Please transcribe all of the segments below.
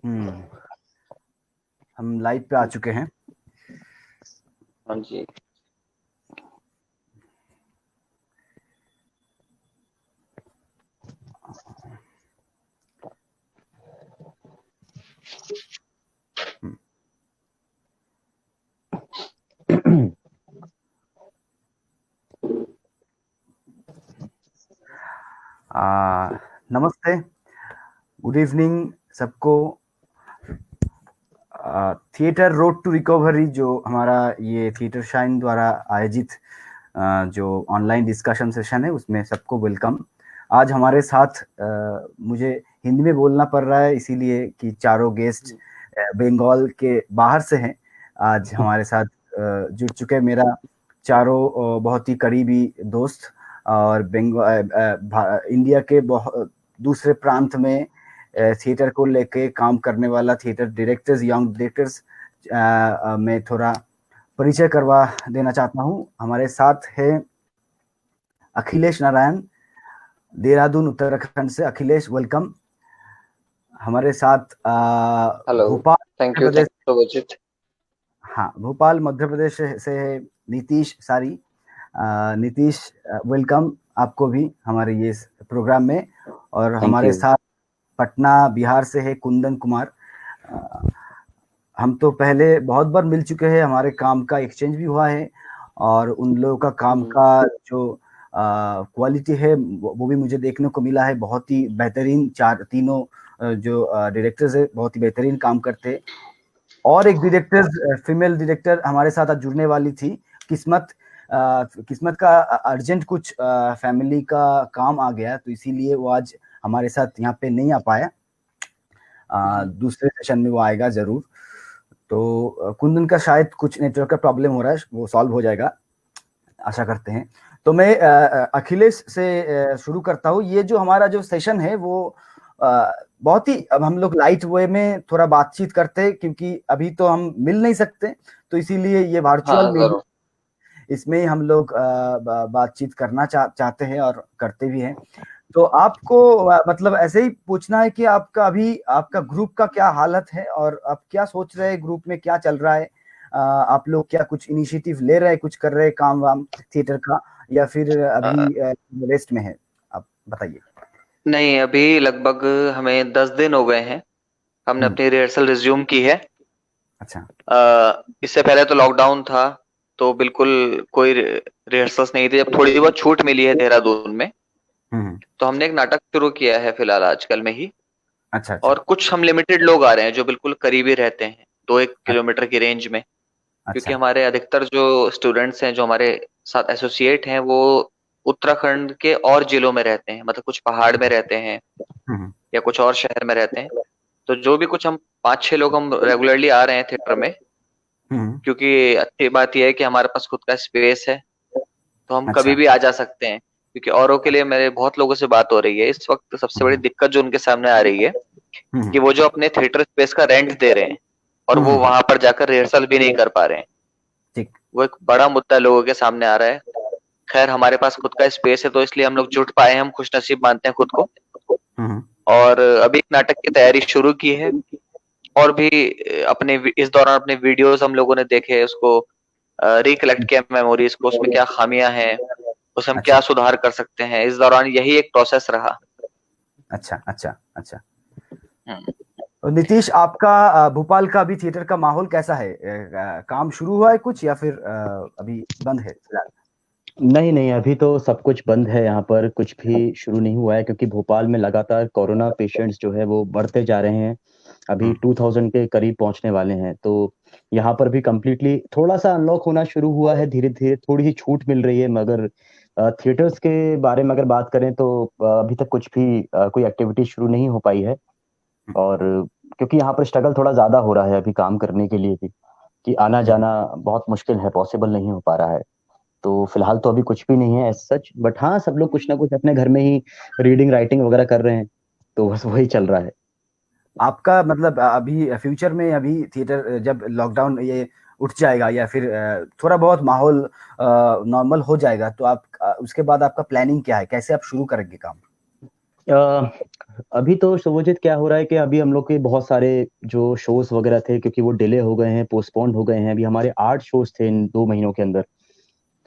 हम लाइव पे आ चुके हैं। हाँ जी। नमस्ते, गुड इवनिंग सबको। थिएटर रोड टू रिकवरी जो हमारा ये थिएटर शाइन द्वारा आयोजित जो ऑनलाइन डिस्कशन सेशन है उसमें सबको वेलकम। आज हमारे साथ मुझे हिंदी में बोलना पड़ रहा है इसीलिए कि चारों गेस्ट बंगाल के बाहर से हैं। आज हमारे साथ जुड़ चुके हैं मेरा चारों बहुत ही करीबी दोस्त और इंडिया के दूसरे प्रांत में थिएटर को लेके काम करने वाला थिएटर डायरेक्टर्स, यंग डायरेक्टर्स मैं थोड़ा परिचय करवा देना चाहता हूँ। हमारे साथ है अखिलेश नारायण, देहरादून उत्तराखंड से। अखिलेश वेलकम। हमारे साथ hello. Bhopal thank Madhya you Pradesh. Subhajit. हाँ, भोपाल मध्य प्रदेश से है नीतीश सारी। नीतीश वेलकम आपको भी हमारे ये प्रोग्राम में। और थैंक हमारे यू। साथ पटना बिहार से है कुंदन कुमार। हम तो पहले बहुत बार मिल चुके हैं, हमारे काम का एक्सचेंज भी हुआ है और उन लोगों का काम का जो क्वालिटी है वो भी मुझे देखने को मिला है। बहुत ही बेहतरीन तीनों जो डायरेक्टर्स है बहुत ही बेहतरीन काम करते। और एक डायरेक्टर, फीमेल डायरेक्टर हमारे साथ आज जुड़ने वाली थी। किस्मत किस्मत का अर्जेंट कुछ फैमिली का काम आ गया तो इसीलिए वो आज हमारे साथ यहाँ पे नहीं आ पाया। दूसरे सेशन में वो आएगा जरूर। तो कुंदन का शायद कुछ नेटवर्क का प्रॉब्लम हो रहा है, वो सॉल्व हो जाएगा आशा करते हैं। तो मैं अखिलेश से शुरू करता हूँ। ये जो हमारा जो सेशन है वो बहुत ही, अब हम लोग लाइट वे में थोड़ा बातचीत करते हैं क्योंकि अभी तो हम मिल नहीं सकते, तो इसीलिए ये वर्चुअल हाँ में ही जरूर। इसमें ही हम लोग बातचीत करना चाहते हैं और करते भी हैं। तो आपको मतलब ऐसे ही पूछना है कि आपका अभी आपका ग्रुप का क्या हालत है और आप क्या सोच रहे हैं, ग्रुप में क्या चल रहा है? आप लोग क्या कुछ इनिशिएटिव ले रहे हैं, कुछ कर रहे हैं काम वाम थिएटर का, या फिर अ, अभी रेस्ट में है? आप बताइए। नहीं, अभी लगभग हमें 10 दिन हो गए हैं। हमने हम्म। अपनी रिहर्सल रिज्यूम की है। अच्छा। इससे पहले तो लॉकडाउन था, तो बिल्कुल कोई रिहर्सल्स नहीं थी। जब थोड़ी बहुत छूट मिली है देहरादून में, हम्म। तो हमने एक नाटक शुरू किया है फिलहाल आजकल में ही। अच्छा अच्छा। और कुछ हम लिमिटेड लोग आ रहे हैं जो बिल्कुल करीबी रहते हैं, 2-1 किलोमीटर की रेंज में। क्योंकि अच्छा। हमारे अधिकतर जो स्टूडेंट्स हैं, जो हमारे साथ एसोसिएट हैं, वो उत्तराखंड के और जिलों में रहते हैं, मतलब कुछ पहाड़ में रहते हैं हम्म। या कुछ और शहर में रहते हैं। तो जो भी कुछ हम 5-6 लोग हम रेगुलरली आ रहे हैं थिएटर में, हम्म। क्योंकि अच्छी बात यह है कि हमारे पास खुद का स्पेस है, तो हम कभी अच्छा। भी आ जा सकते हैं। क्योंकि औरों के लिए मेरे बहुत लोगों से बात हो रही है इस वक्त, सबसे बड़ी हम्म। दिक्कत जो उनके सामने आ रही है हम्म। कि वो जो अपने थिएटर स्पेस का रेंट दे रहे हैं और वो हम्म। वहां पर जाकर रिहर्सल भी नहीं कर पा रहे हैं। ठीक। वो एक बड़ा मुद्दा लोगों के सामने आ रहा है। खैर, हमारे पास खुद का स्पेस है, तो इसलिए हम लोग जुट पाए हैं। हम खुशनसीब मानते हैं खुद को। हम्म। और अभी एक नाटक की तैयारी शुरू की है। और भी इस दौरान अपने वीडियोस हम लोगों ने देखे, उसको रिकलेक्ट किया, मेमोरीज को, उसमें क्या खामियां हैं, उसमें हम क्या अच्छा सुधार कर सकते हैं। इस दौरान यही एक प्रोसेस रहा। अच्छा। अच्छा अच्छा। हम्म। और नीतीश, आपका भोपाल का अभी थिएटर का माहौल कैसा है? काम शुरू हुआ है कुछ या फिर अभी बंद है फिलहाल? नहीं नहीं, अभी तो सब कुछ बंद है, यहाँ पर कुछ भी शुरू नहीं हुआ है क्योंकि भोपाल में लगातार कोरोना पेशेंट्स जो है वो बढ़ते जा रहे हैं। अभी हम्म। 2000 के करीब पहुंचने वाले हैं, तो यहाँ पर भी कम्प्लीटली थोड़ा सा अनलॉक होना शुरू हुआ है। धीरे धीरे थोड़ी सी छूट मिल रही है, मगर थिएटर्स के बारे में अगर बात करें तो अभी तक कुछ भी कोई एक्टिविटी शुरू नहीं हो पाई है। और क्योंकि यहाँ पर स्ट्रगल थोड़ा ज्यादा हो रहा है अभी काम करने के लिए भी, कि आना हम्म। जाना बहुत मुश्किल है, पॉसिबल नहीं हो पा रहा है। तो फिलहाल तो अभी कुछ भी नहीं है एज सच, बट हाँ, सब लोग कुछ ना कुछ अपने घर में ही रीडिंग राइटिंग वगैरह कर रहे हैं, तो बस वही चल रहा है। आपका मतलब अभी फ्यूचर में अभी थिएटर जब लॉकडाउन ये उठ जाएगा या फिर थोड़ा बहुत माहौल नॉर्मल हो जाएगा तो आप उसके बाद आपका प्लानिंग क्या है, कैसे आप शुरू करेंगे काम? अभी तो शुभजीत क्या हो रहा है कि अभी हम लोग के बहुत सारे जो शोज वगैरह थे, क्योंकि वो डिले हो गए हैं, पोस्टपोन्ड हो गए हैं। अभी हमारे 8 शोज थे इन 2 महीनों के अंदर,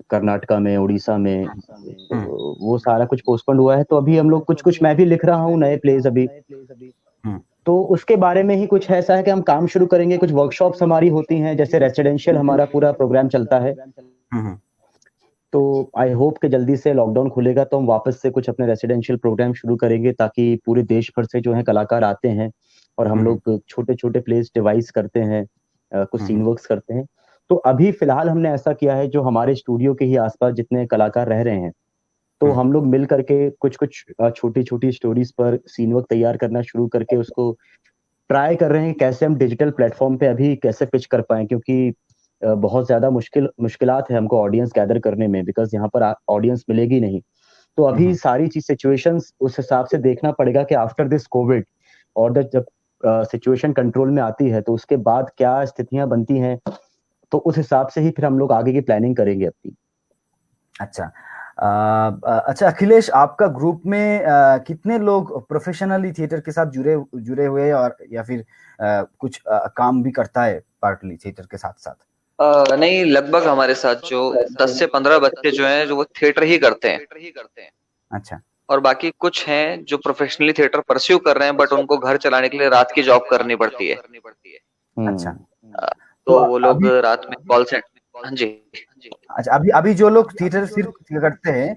कर्नाटका में, उड़ीसा में। तो हुँ, वो सारा कुछ पोस्टपोन्ड हुआ है, तो अभी हम लोग कुछ-कुछ, मैं भी लिख रहा हूँ नए प्लेज़ अभी। हुँ, तो उसके बारे में ही कुछ ऐसा है कि हम काम शुरू करेंगे। कुछ वर्कशॉप्स हमारी होती हैं, जैसे रेसिडेंशियल हमारा पूरा प्रोग्राम चलता है। हुँ, हुँ, तो आई होप कि जल्दी से लॉकडाउन खुलेगा तो हम वापस से कुछ अपने रेसिडेंशियल प्रोग्राम शुरू करेंगे, ताकि पूरे देश भर से जो है कलाकार आते हैं और हम हुँ, हुँ, लोग छोटे-छोटे प्लेस डिवाइस करते हैं, कुछ हुँ, सीन हुँ, वर्क्स करते हैं। तो अभी फ़िलहाल हमने ऐसा किया है, जो हमारे स्टूडियो के ही आस-पास जितने कलाकार रह रहे हैं, तो हुँ, हम लोग मिल करके कुछ-कुछ छोटी-छोटी स्टोरीज़ पर सीन वर्क तैयार करना शुरू करके उसको ट्राई कर रहे हैं कैसे हम डिजिटल प्लेटफ़ॉर्म पे अभी कैसे पिच कर पाएँ, क्योंकि बहुत ज़्यादा मुश्किलात है हमको ऑडियंस गैदर करने में, बिकॉज़ यहाँ पर ऑडियंस मिलेगी नहीं। तो हुँ, अभी हुँ। सारी चीज़ सिचुएशंस उस हिसाब से देखना पड़ेगा कि आफ्टर दिस कोविड और द जब सिचुएशन कंट्रोल में आती है, तो उसके बाद क्या स्थितियाँ बनती हैं, तो उस हिसाब से ही फिर हम लोग आगे की प्लानिंग करेंगे अपनी। अच्छा। अच्छा अखिलेश आपका ग्रुप में कितने लोग प्रोफ़ेशनली थिएटर के साथ जुड़े जुड़े हुए हैं और या फिर कुछ काम भी करता है पार्टली थिएटर के साथ-साथ? नहीं, लगभग हमारे साथ जो 10 से 15 बच्चे जो हैं, जो वो थिएटर ही करते हैं। अच्छा, और बाकी कुछ हैं जो प्रोफेशनली थिएटर परस्यू कर रहे हैं, बट उनको घर चलाने के लिए रात की जॉब करनी पड़ती है। हुँ। अच्छा। अ, तो तो वो लोग अभी रात में कॉल सेंट हाँ जी। अच्छा अभी अभी जो लोग थिएटर सिर्फ़ करते हैं,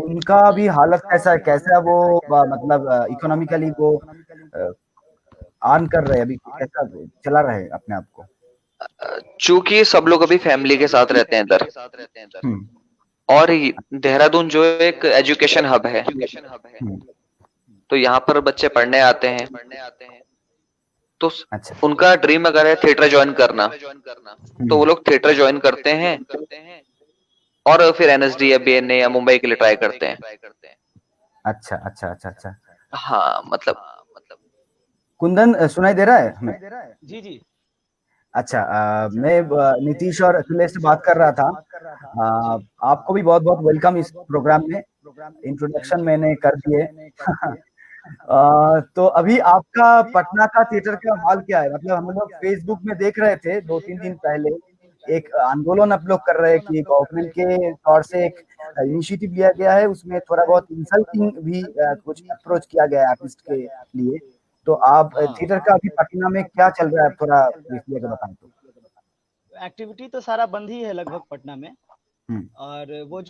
उनका अभी हालत कैसा है? कैसा वो मतलब इकोनॉमिकली वो अ, अर्न कर रहे हैं अभी कैसा चला रहे हैं अपने आप को? चूँकि सब लोग अभी फैमिली के साथ रहते हैं इधर, हुँ, और देहरादून जो एक एजुकेशन हब है, हुँ, तो यहाँ पर बच्चे पढ़ने आते हैं। तो अच्छा। उनका ड्रीम अगर है थिएटर ज्वाइन करना, तो वो हुँ, लोग थिएटर ज्वाइन करते हैं और फिर एनएसडी या बीएनए या मुंबई के लिए ट्राई करते हैं। अच्छा, अच्छा, अच्छा, अच्छा। हाँ, मतलब कुंदन सुनाई दे रहा है हमें? जी, जी। अच्छा मैं नीतीश और अखिलेश से बात कर रहा था। आपको भी बहुत-बहुत वेलकम इस प्रोग्राम में। इंट्रोडक्शन मैंने कर दिए। तो अभी आपका पटना का थिएटर का हाल क्या है? मतलब हम लोग फ़ेसबुक में देख रहे थे 2-3 दिन पहले, एक आंदोलन आप लोग कर रहे हैं कि गवर्नमेंट के तौर से एक इनिशिएटिव लिया गया है, उसमें थोड़ा बहुत इंसल्टिंग भी कुछ अप्रोच किया गया है आर्टिस्ट के लिए। तो आप हाँ। थिएटर का अभी पटना में क्या चल रहा है? आप थोड़ा ब्रीफली अगर बताएँ तो? एक्टिविटी तो सारा बंद ही है लगभग पटना में। हुँ, और वो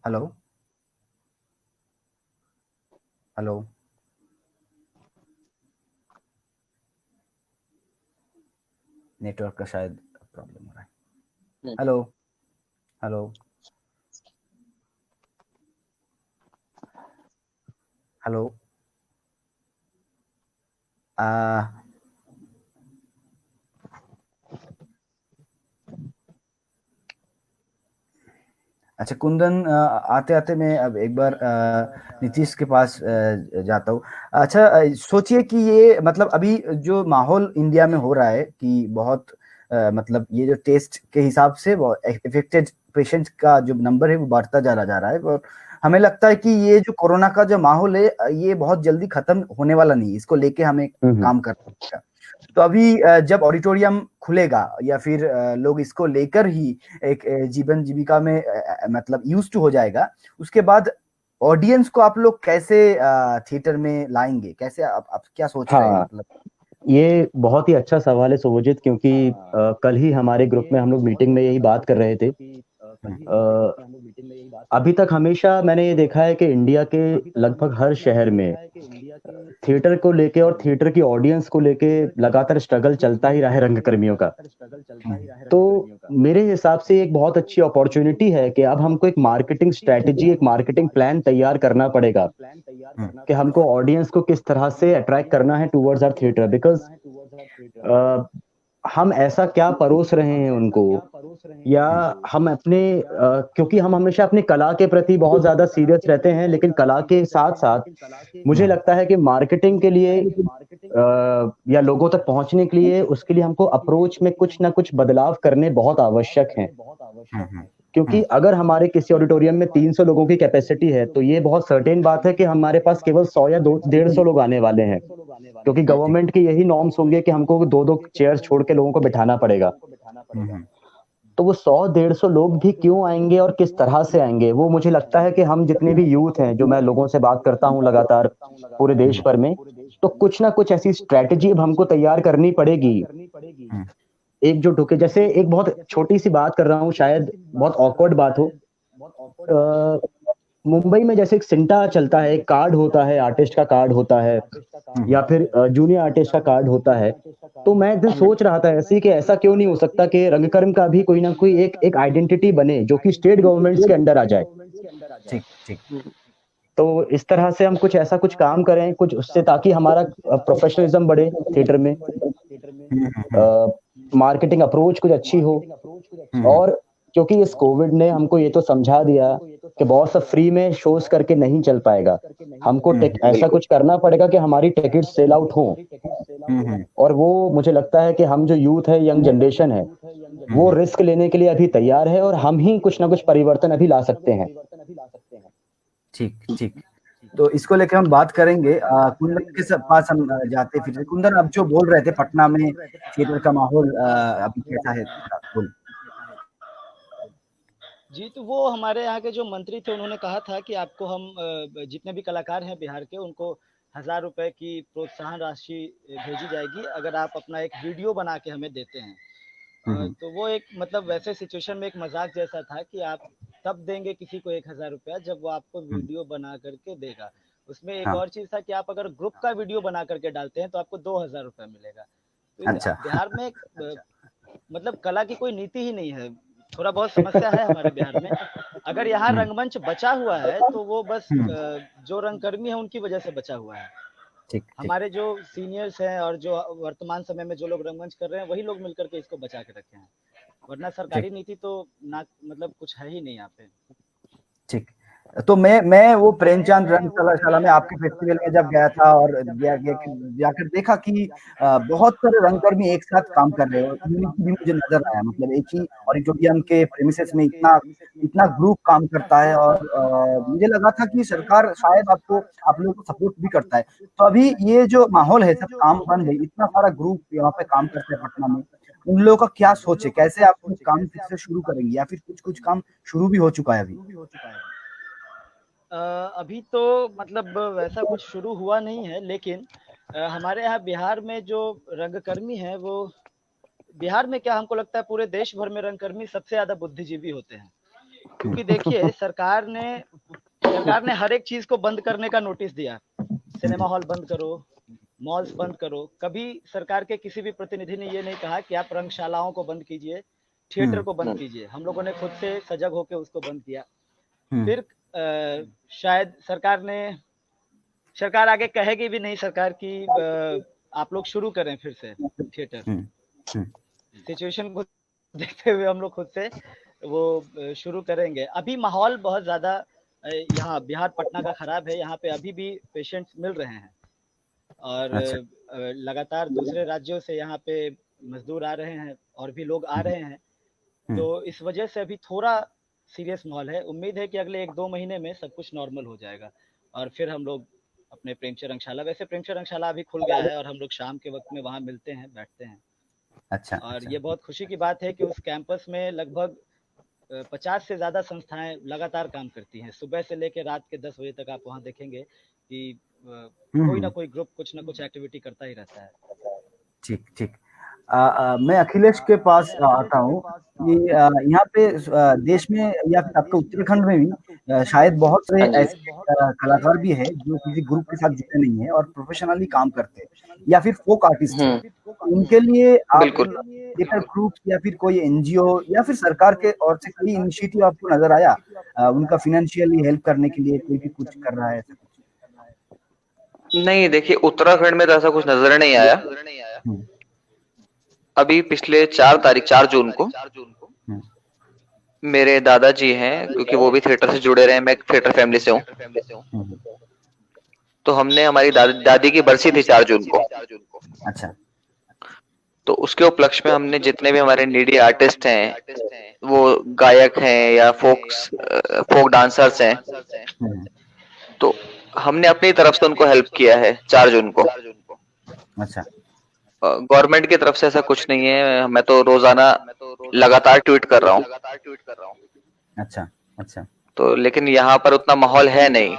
हेलो? हेलो? नेटवर्क का शायद प्रॉब्लम हो रहा है। हेलो? हेलो? हेलो? अ अच्छा कुंदन आते-आते मैं अब एक बार नीतीश के पास जाता हूँ। अच्छा सोचिए कि ये मतलब अभी जो माहौल इंडिया में हो रहा है कि बहुत मतलब ये जो टेस्ट के हिसाब से वो अफेक्टेड पेशेंट्स का जो नंबर है वो बढ़ता जा रहा है और हमें लगता है कि ये जो कोरोना का जो माहौल है ये बहुत जल्दी खत्म होने वाला नहीं है। इसको लेके हमें हुँ, हुँ। काम करना पड़ेगा। तो अभी जब ऑडिटोरियम खुलेगा या फिर लोग इसको लेकर ही एक जीवन जीविका में मतलब यूज़्ड टू हो जाएगा, उसके बाद ऑडियंस को आप लोग कैसे थिएटर में लाएँगे? कैसे आप क्या सोच रहे हैं हाँ, मतलब? ये बहुत ही अच्छा सवाल है शुभजीत, क्योंकि कल ही हमारे ग्रुप में हम लोग मीटिंग में यही बात कर रहे थे। हुँ, अभी तक हमेशा मैंने ये देखा है कि इंडिया के लगभग हर शहर में थिएटर को लेके और थिएटर की ऑडियंस को लेके लगातार स्ट्रगल चलता ही रहा है रंगकर्मियों का। हुँ, तो मेरे हिसाब से एक बहुत अच्छी अपॉर्च्युनिटी है कि अब हमको एक मार्केटिंग स्ट्रैटेजी, एक मार्केटिंग प्लान तैयार करना पड़ेगा हुँ, कि हमको ऑडियंस को किस तरह से अट्रैक्ट करना है टुवर्ड्स आवर थिएटर, बिकॉज़ हम ऐसा क्या परोस रहे हैं उनको या हम अपने क्योंकि हम हमेशा अपनी कला के प्रति बहुत ज्यादा सीरियस रहते हैं, लेकिन कला के साथ साथ मुझे लगता है कि मार्केटिंग के लिए या लोगों तक पहुंचने के लिए उसके लिए हमको अप्रोच में कुछ ना कुछ बदलाव करने बहुत आवश्यक हैं। क्योंकि अगर हमारे किसी ऑडिटोरियम में 300 लोगों की कैपेसिटी है, तो ये बहुत सर्टेन बात है कि हमारे पास केवल 100 या 150 लोग आने वाले हैं, क्योंकि गवर्नमेंट के यही नॉर्म्स होंगे कि हमको 2-2 चेयर्स छोड़ के लोगों को बिठाना पड़ेगा। तो वो 100-150 लोग भी क्यों आएंगे और किस तरह से आएंगे, वो मुझे लगता है कि हम जितने भी यूथ हैं, जो मैं लोगों से बात करता हूँ लगातार पूरे देश भर में, तो कुछ ना कुछ ऐसी स्ट्रैटेजी अब हमको तैयार करनी पड़ेगी एकजुट होके। जैसे एक बहुत छोटी सी बात कर रहा हूँ, शायद बहुत ऑकवर्ड बात हो। मुंबई में जैसे एक सिंटा चलता है, एक कार्ड होता है, आर्टिस्ट का कार्ड होता है, या फिर जूनियर आर्टिस्ट का कार्ड होता है। तो मैं एक दिन सोच रहा था ऐसे कि ऐसा क्यों नहीं हो सकता कि रंगकर्म का भी कोई ना कोई एक आइडेंटिटी बने जो कि स्टेट गवर्नमेंट्स के अंडर आ जाए। ठीक ठीक। तो इस तरह से हम कुछ ऐसा कुछ काम करें कुछ उससे, ताकि हमारा प्रोफेशनलिज्म बढ़े थिएटर में, मार्केटिंग अप्रोच कुछ अच्छी हो। और क्योंकि इस कोविड ने हमको ये तो समझा दिया कि बहुत सा फ्री में शोज करके नहीं चल पाएगा, हमको ऐसा कुछ करना पड़ेगा कि हमारी टिकट सेल आउट हो। और वो मुझे लगता है कि हम जो यूथ है, यंग जनरेशन है, वो रिस्क लेने के लिए अभी तैयार है, और हम ही कुछ ना कुछ परिवर्तन अभी ला सकते हैं। ठीक ठीक। तो इसको लेकर हम बात करेंगे। कुंदन के पास हम जाते फिर। कुंदन, अब जो बोल रहे थे पटना में थिएटर का माहौल अभी कैसा है, बोल। जी, तो वो हमारे यहाँ के जो मंत्री थे, उन्होंने कहा था कि आपको हम जितने भी कलाकार हैं बिहार के, उनको 1000 रुपए की प्रोत्साहन राशि भेजी जाएगी अगर आप अपना एक वीडियो बना के हमें देते हैं। तो वो एक मतलब वैसे सिचुएशन में एक मजाक जैसा था कि आप तब देंगे किसी को 1000 रुपया जब वो आपको वीडियो बना करके देगा। उसमें एक और चीज था कि आप अगर ग्रुप का वीडियो बना करके डालते हैं तो आपको 2000 रुपया मिलेगा। तो अच्छा। बिहार में मतलब कला की कोई नीति ही नहीं है, थोड़ा बहुत समस्या है हमारे बिहार में। अगर यहाँ रंगमंच बचा हुआ है तो वो बस जो रंगकर्मी है उनकी वजह से बचा हुआ है। ठीक। हमारे जो सीनियर्स हैं और जो वर्तमान समय में जो लोग रंगमंच कर रहे हैं, वही लोग मिलकर के इसको बचा के रखे हैं, वरना सरकारी नीति तो ना मतलब कुछ है ही नहीं यहाँ पे। ठीक। तो मैं वो प्रेमचंद रंगशाला में आपके फेस्टिवल में जब गया था और जाकर देखा कि बहुत सारे रंगकर्मी एक साथ काम कर रहे हैं, और यूनिटी भी मुझे नजर आया। मतलब एक ही ऑडिटोरियम के प्रेमिसेस में इतना ग्रुप काम करता है, और मुझे लगा था कि सरकार शायद आप लोगों को सपोर्ट भी करता है। तो अभी ये जो माहौल है, सब काम बंद है, इतना सारा ग्रुप यहाँ पे काम करते हैं पटना में, उन लोगों का क्या सोच है, कैसे आप काम फिर से शुरू करेंगे, या फिर कुछ काम शुरू भी हो चुका है अभी? अभी तो मतलब वैसा कुछ शुरू हुआ नहीं है, लेकिन हमारे यहाँ बिहार में जो रंगकर्मी है, वो बिहार में क्या, हमको लगता है पूरे देश भर में रंगकर्मी सबसे ज्यादा बुद्धिजीवी होते हैं। क्योंकि देखिए सरकार ने हर एक चीज को बंद करने का नोटिस दिया। सिनेमा हॉल बंद करो, मॉल्स बंद करो। कभी सरकार के किसी भी प्रतिनिधि ने ये नहीं कहा कि आप रंगशालाओं को बंद कीजिए, थिएटर को बंद कीजिए। हम लोगों ने खुद से सजग होकर उसको बंद किया। फिर शायद सरकार आगे कहेगी भी नहीं सरकार की आप लोग शुरू करें फिर से थिएटर। सिचुएशन को देखते हुए हम लोग खुद से वो शुरू करेंगे। अभी माहौल बहुत ज्यादा यहाँ बिहार पटना का खराब है। यहाँ पे अभी भी पेशेंट्स मिल रहे हैं, और लगातार दूसरे राज्यों से यहाँ पे मजदूर आ रहे हैं, और भी लोग आ रहे हैं। तो इस वजह से अभी थोड़ा सीरियस माहौल है। उम्मीद है कि अगले 1-2 महीने में सब कुछ नॉर्मल हो जाएगा, और फिर हम लोग अपने प्रेमचंद रंगशाला, वैसे प्रेमचंद रंगशाला अभी खुल गया है, और हम लोग शाम के वक्त में वहाँ मिलते हैं, बैठते हैं। अच्छा। और ये बहुत खुशी की बात है कि उस कैंपस में लगभग 50 से ज्यादा संस्थाएं लगातार काम करती हैं। सुबह से लेकर रात के 10 बजे तक आप वहाँ देखेंगे कि कोई ना कोई ग्रुप कुछ ना कुछ एक्टिविटी करता ही रहता है। ठीक ठीक। मैं अखिलेश के पास आता हूँ कि यहाँ पे देश में या फिर आपके उत्तराखंड में भी शायद बहुत से ऐसे कलाकार भी हैं जो किसी ग्रुप के साथ जुड़े नहीं है और प्रोफेशनली काम करते हैं, या फिर फोक आर्टिस्ट हैं। उनके लिए आप थिएटर ग्रुप या फिर कोई एनजीओ या फिर सरकार के ओर से कोई इनिशिएटिव आपको नजर आया उनका फाइनेंशियली हेल्प करने के लिए? कोई भी कुछ कर रहा है ऐसा कुछ? नहीं, देखिए उत्तराखंड में तो ऐसा कुछ नजर नहीं आया। अभी पिछले 4 जून को मेरे दादाजी हैं, क्योंकि वो भी थिएटर से जुड़े रहे हैं, मैं थिएटर फैमिली से हूँ। हम्म, तो हमने हमारी दादी की बरसी थी 4 जून को, अच्छा तो उसके उपलक्ष्य में हमने जितने भी हमारे नीडी आर्टिस्ट हैं, वो गायक हैं या फोक डांसर्स हैं, हम्म, तो हमने अपनी तरफ से उनको हेल्प किया है 4 जून को। अच्छा गवर्नमेंट की तरफ से ऐसा कुछ नहीं है, मैं तो रोजाना लगातार ट्वीट कर रहा हूँ। अच्छा अच्छा तो लेकिन यहाँ पर उतना माहौल है नहीं,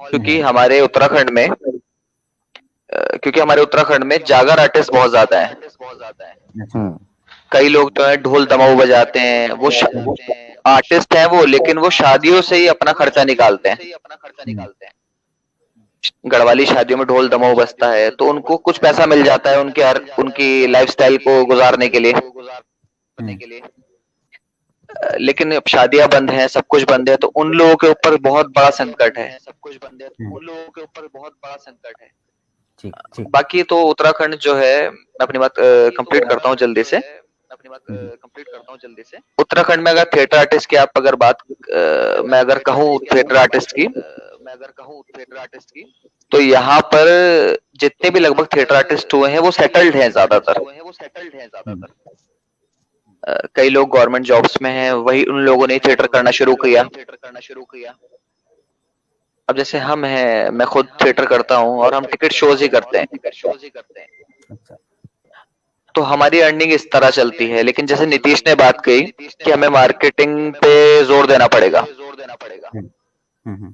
क्योंकि हमारे उत्तराखंड में जागर आर्टिस्ट बहुत ज्यादा है। अच्छा कई लोग जो है ढोल दमाऊ बजाते हैं, वो आर्टिस्ट हैं वो, लेकिन वो शादियों से ही अपना खर्चा निकालते हैं। गढ़वाली शादियों में ढोल दमाऊ बजता है, तो उनको कुछ पैसा मिल जाता है उनकी लाइफस्टाइल को गुजारने के लिए। लेकिन अब शादियां बंद हैं, सब कुछ बंद है, तो उन लोगों के ऊपर बहुत बड़ा संकट है। ठीक ठीक बाकी तो उत्तराखंड जो है, मैं अपनी बात कंप्लीट करता हूँ जल्दी से। उत्तराखंड में अगर थिएटर आर्टिस्ट की आप अगर मैं अगर कहूँ थिएटर आर्टिस्ट की, तो यहाँ पर जितने भी लगभग थिएटर आर्टिस्ट हुए हैं वो सेटल्ड हैं ज्यादातर। कई लोग गवर्नमेंट जॉब्स में हैं, वही उन लोगों ने थिएटर करना शुरू किया। अब जैसे हम हैं, मैं खुद थिएटर करता हूँ और हम टिकट शोज ही करते हैं, अच्छा तो हमारी अर्निंग इस तरह चलती है। लेकिन जैसे नीतीश ने बात कही कि हमें मार्केटिंग पे जोर देना पड़ेगा, हम्म,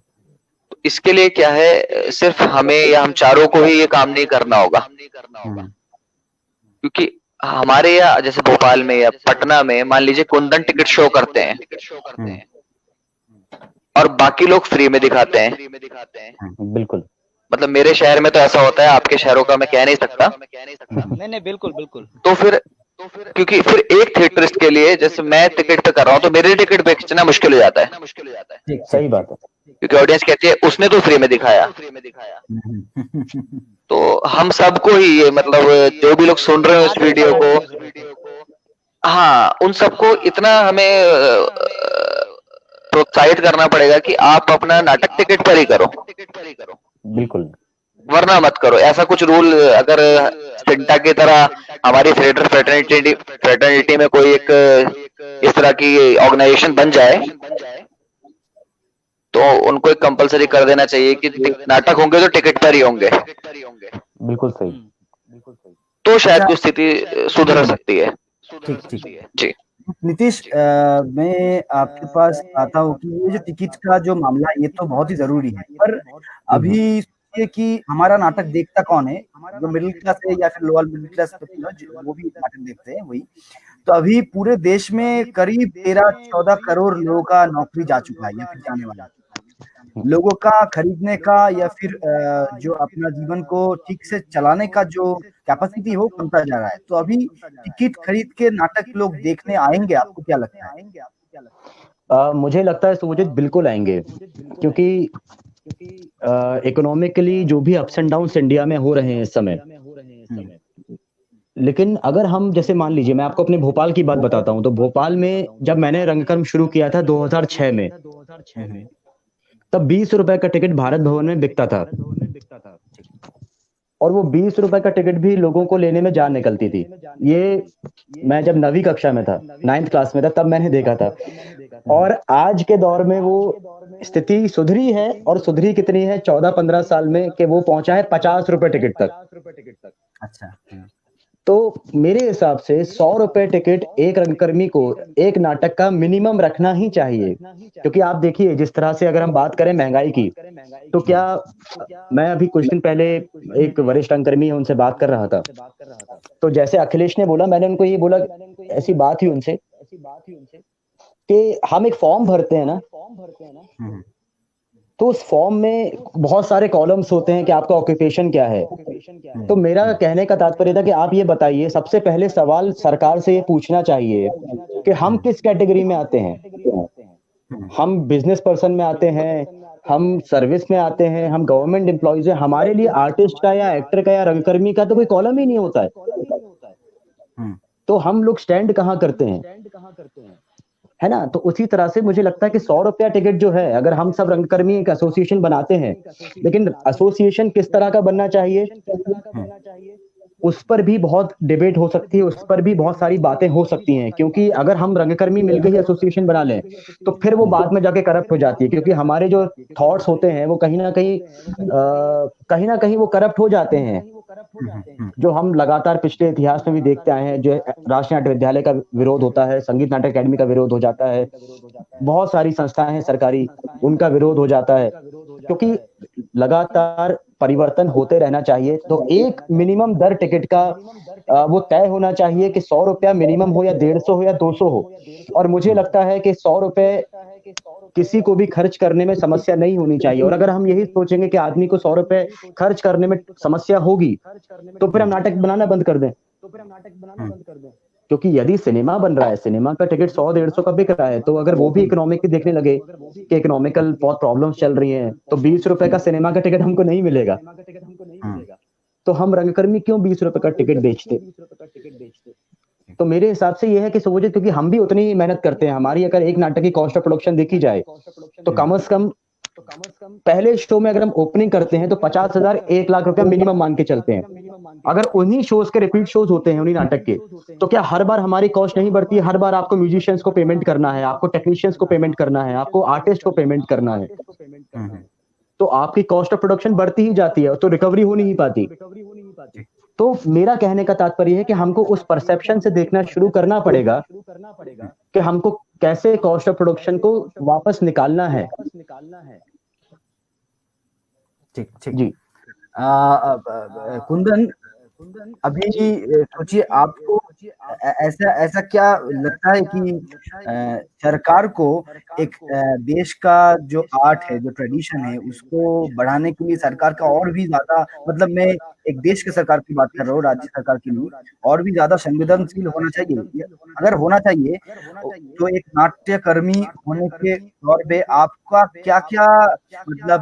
तो इसके लिए क्या है, सिर्फ हमें या हम चारों को ही ये काम नहीं करना होगा, हम्म, क्योंकि हमारे यहाँ जैसे भोपाल में या पटना में मान लीजिए कुंदन टिकट शो करते हैं हम्म, और बाकी लोग फ्री में दिखाते हैं। बिल्कुल मतलब मेरे शहर में तो ऐसा होता है, आपके शहरों का मैं कह नहीं सकता। नहीं बिल्कुल बिल्कुल। तो फिर क्योंकि फिर एक थिएटरिस्ट के लिए, जैसे मैं टिकट पे कर रहा हूँ, तो मेरे टिकट बेचना मुश्किल हो जाता है, ठीक सही बात है। क्योंकि ऑडियंस कहती है उसने तो फ्री में दिखाया। तो हम सबको ही ये मतलब जो भी लोग सुन रहे हो इस वीडियो को, हाँ, उन सबको इतना हमें प्रोत्साहित करना पड़ेगा कि आप अपना नाटक टिकट पर ही करो, बिल्कुल वरना मत करो। ऐसा कुछ रूल अगर सिंटा की तरह हमारी थिएटर फ्रेटर्निटी में कोई एक इस तरह की ऑर्गेनाइजेशन बन जाए, तो उनको एक कंपलसरी कर देना चाहिए कि नाटक होंगे तो टिकट पर ही होंगे, बिल्कुल सही। तो शायद कुछ स्थिति सुधर सकती है। ठीक ठीक जी नीतीश, मैं आपके पास आता हूँ कि ये जो टिकट का जो मामला है ये तो बहुत ही जरूरी है, पर अभी सोचिए कि हमारा नाटक देखता कौन है, जो मिडिल क्लास है या फिर लोअर मिडिल क्लास, वो भी नाटक देखते हैं वही। तो अभी पूरे देश में करीब 13-14 करोड़ लोगों का नौकरी जा चुका है या फिर जाने वाला है। लोगों का खरीदने का या फिर जो अपना जीवन को ठीक से चलाने का जो कैपेसिटी हो कमता जा रहा है। तो अभी टिकट खरीद के नाटक लोग देखने आएंगे, आपको क्या लगता है? मुझे लगता है सुवजित बिल्कुल आएंगे, क्योंकि इकोनॉमिकली जो भी अप्स एंड डाउन्स इंडिया में हो रहे हैं इस समय, लेकिन अगर हम जैसे मान लीजिए, मैं आपको अपने भोपाल की बात बताता हूँ, तो भोपाल में जब मैंने रंगकर्म शुरू किया था 2006 में, तब 20 रुपए का टिकट भारत भवन में बिकता था, और वो 20 रुपए का टिकट भी लोगों को लेने में जान निकलती थी। ये मैं जब 9वीं कक्षा में था, 9th क्लास में था, तब मैंने देखा था। और आज के दौर में वो स्थिति सुधरी है, और सुधरी कितनी है 14-15 साल में, कि वो पहुंचा है 50 रुपए टिकट तक। अच्छा तो मेरे हिसाब से 100 रुपए टिकट एक रंगकर्मी को एक नाटक का मिनिमम रखना ही चाहिए, क्योंकि आप देखिए जिस तरह से अगर हम बात करें महंगाई की, तो क्या मैं अभी कुछ दिन पहले एक वरिष्ठ रंगकर्मी है उनसे बात कर रहा था, तो जैसे अखिलेश ने बोला, मैंने उनको ये बोला, ऐसी बात ही उनसे कि हम एक फॉर्म भरते हैं ना, तो उस फॉर्म में बहुत सारे कॉलम्स होते हैं कि आपका ऑक्यूपेशन क्या है। तो मेरा कहने का तात्पर्य था कि आप ये बताइए, सबसे पहले सवाल सरकार से ये पूछना चाहिए कि हम किस कैटेगरी में आते हैं। हम बिजनेस पर्सन में आते हैं, हम सर्विस में आते हैं, हम गवर्नमेंट एम्प्लॉइज हैं। हमारे लिए आर्टिस्ट का या एक्टर का या रंगकर्मी का तो कोई कॉलम ही नहीं होता है। तो हम लोग स्टैंड कहाँ करते हैं? है ना। तो उसी तरह से मुझे लगता है कि 100 रुपया टिकट जो है, अगर हम सब रंगकर्मी एक एसोसिएशन बनाते हैं, लेकिन एसोसिएशन किस तरह का बनना चाहिए, उस पर भी बहुत डिबेट हो सकती है, उस पर भी बहुत सारी बातें हो सकती हैं, क्योंकि अगर हम रंगकर्मी मिलकर ही एसोसिएशन बना लें, तो फिर वो बाद में जाके करप्ट हो जाती है, क्योंकि हमारे जो थॉट्स होते हैं वो कहीं ना कहीं वो करप्ट हो जाते हैं। जो हम लगातार पिछले इतिहास में भी देखते आए हैं, जो राष्ट्रीय नाट्य विद्यालय का विरोध होता है, संगीत नाटक अकेडमी का विरोध हो जाता है, बहुत सारी संस्थाएं हैं सरकारी, उनका विरोध हो जाता है, क्योंकि लगातार परिवर्तन होते रहना चाहिए। तो एक मिनिमम दर टिकट का वो तय होना चाहिए कि 100 रुपया मिनिमम हो या 150 हो या 200 हो। और मुझे लगता है कि 100 रुपए किसी को भी खर्च करने में समस्या नहीं होनी चाहिए। और अगर हम यही सोचेंगे कि आदमी को 100 रुपए खर्च करने में समस्या होगी, तो फिर हम नाटक बनाना बंद कर दें। क्योंकि यदि सिनेमा बन रहा है, सिनेमा का टिकट 100-150 का बिक रहा है, तो अगर वो भी इकोनॉमिक देखने लगे कि इकोनॉमिकल बहुत प्रॉब्लम्स चल रही हैं, तो 20 रुपए का सिनेमा का टिकट हमको नहीं मिलेगा, तो हम रंगकर्मी क्यों 20 रुपए का टिकट बेचते। तो मेरे हिसाब से ये है कि सोचे, क्योंकि हम भी उतनी ही मेहनत करते हैं। हमारी अगर एक नाटक की कॉस्ट ऑफ प्रोडक्शन देखी जाए, तो कम से कम पहले शो में अगर हम ओपनिंग करते हैं तो 50,000 1 लाख रुपया मिनिमम मान के चलते हैं। अगर उन्हीं शोज के रिपीट शोज होते हैं, उन्हीं नाटक के, तो क्या हर बार हमारी कॉस्ट नहीं बढ़ती है? हर बार आपको म्यूजिशियंस को पेमेंट करना है, आपको टेक्नीशियंस को पेमेंट करना है, आपको आर्टिस्ट को पेमेंट करना है, तो आपकी कॉस्ट ऑफ प्रोडक्शन बढ़ती ही जाती है, तो रिकवरी हो नहीं पाती। तो मेरा कहने का तात्पर्य है कि हमको उस परसेप्शन से देखना शुरू करना पड़ेगा कि हमको कैसे कॉस्ट ऑफ प्रोडक्शन को वापस निकालना है। ठीक ठीक जी। कुंदन, अभी सोचिए, आपको ऐसा ऐसा क्या लगता है कि सरकार को एक देश का जो आर्ट है, जो ट्रेडिशन है, उसको बढ़ाने के लिए सरकार का और भी ज्यादा, मतलब मैं एक देश के सरकार की बात कर रहा हूँ, राज्य सरकार की नहीं, और भी ज्यादा संवेदनशील होना चाहिए? अगर होना चाहिए तो एक नाट्यकर्मी होने के तौर पे आपका क्या क्या, मतलब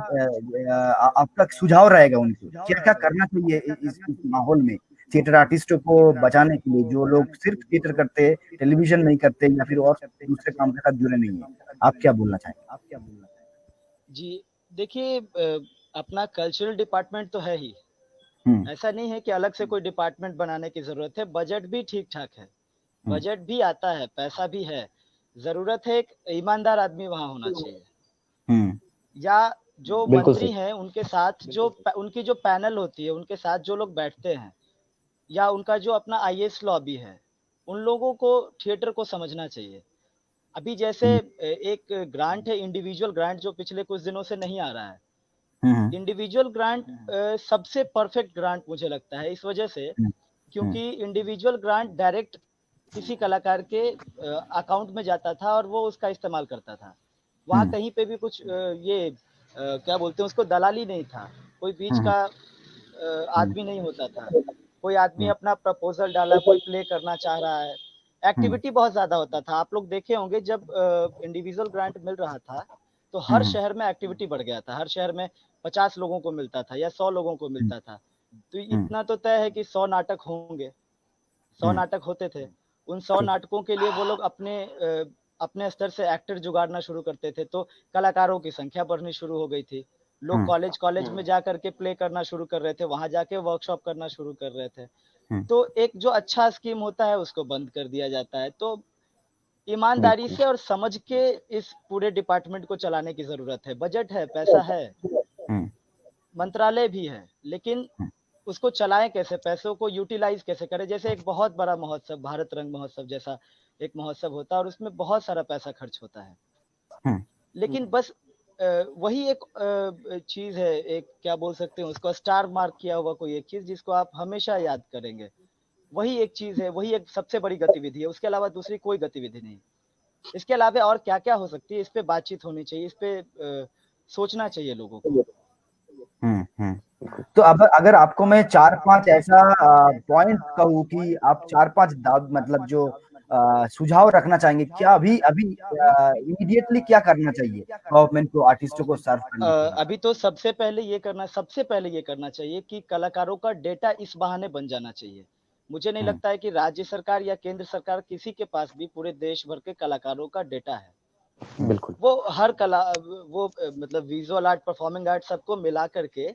आपका सुझाव रहेगा उनको, क्या क्या करना चाहिए इस माहौल में थिएटर आर्टिस्टों को बचाने के लिए, जो लोग सिर्फ थिएटर करते हैं, टेलीविजन नहीं करते या फिर और दूसरे काम के साथ जुड़े नहीं है? आप क्या बोलना चाहेंगे? जी देखिए, अपना कल्चरल डिपार्टमेंट तो है ही, ऐसा नहीं है कि अलग से कोई डिपार्टमेंट बनाने की जरूरत है। बजट भी ठीक ठाक है, बजट भी आता है, पैसा भी है, जरूरत है एक ईमानदार आदमी वहां होना चाहिए। या जो मंत्री हैं उनके साथ जो उनकी जो पैनल होती है, उनके साथ जो लोग बैठते हैं, या उनका जो अपना आईएएस लॉबी है, उन लोगों को थिएटर को समझना चाहिए। अभी जैसे एक ग्रांट है, इंडिविजुअल ग्रांट, जो पिछले कुछ दिनों से नहीं आ रहा है। इंडिविजुअल ग्रांट सबसे परफेक्ट ग्रांट मुझे लगता है, इस वजह से क्योंकि इंडिविजुअल ग्रांट डायरेक्ट किसी कलाकार के अकाउंट में जाता था और वो उसका इस्तेमाल करता था। वहाँ कहीं पे भी कुछ क्या बोलते हैं उसको, दलाली नहीं था, कोई बीच का आदमी नहीं होता था। कोई आदमी अपना प्रपोजल डाला, कोई प्ले करना चाह रहा है, एक्टिविटी बहुत ज्यादा होता था। आप लोग देखे होंगे जब इंडिविजुअल ग्रांट मिल रहा था तो हर शहर में एक्टिविटी बढ़ गया था, हर शहर में 50 लोगों को मिलता था या 100 लोगों को मिलता था। तो इतना तो तय है कि 100 नाटक होंगे, 100 नाटक होते थे। उन 100 नाटकों के लिए वो लोग अपने स्तर से एक्टर जुगाड़ना शुरू करते थे, तो कलाकारों की संख्या बढ़नी शुरू हो गई थी। लोग कॉलेज में जा करके प्ले करना शुरू कर रहे थे, वहां जाके वर्कशॉप करना शुरू कर रहे थे। तो एक जो अच्छा स्कीम होता है उसको बंद कर दिया जाता है। तो ईमानदारी से और समझ के इस पूरे डिपार्टमेंट को चलाने की जरूरत है। बजट है, पैसा है, मंत्रालय भी है, लेकिन उसको चलाएं कैसे, पैसों को यूटिलाइज कैसे करें। जैसे एक बहुत बड़ा महोत्सव, भारत रंग महोत्सव जैसा एक महोत्सव होता है और उसमें बहुत सारा पैसा खर्च होता है, लेकिन बस वही एक चीज है, एक क्या बोल सकते हैं उसको, स्टार मार्क किया हुआ कोई एक चीज जिसको आप हमेशा याद करेंगे, वही एक चीज है, वही एक सबसे बड़ी गतिविधि है। उसके अलावा दूसरी कोई गतिविधि नहीं। इसके अलावा और क्या क्या हो सकती है, इस पे बातचीत होनी चाहिए, इस पे सोचना चाहिए लोगों को। तो अब अगर आपको मैं 4-5 ऐसा पॉइंट कहूँ कि आप 4-5 मतलब जो सुझाव रखना चाहेंगे, क्या अभी इमीडिएटली क्या करना चाहिए गवर्नमेंट को आर्टिस्टों को सर्व करने के लिए? अभी तो सबसे पहले ये करना चाहिए कि कलाकारों का डेटा इस बहाने बन जाना चाहिए मुझे नहीं लगता है कि राज्य सरकार या केंद्र सरकार किसी के पास भी पूरे देश भर के कलाकारों का डेटा है। बिल्कुल। वो हर कला वो मतलब विजुअल आर्ट, परफॉर्मिंग आर्ट सबको मिला करके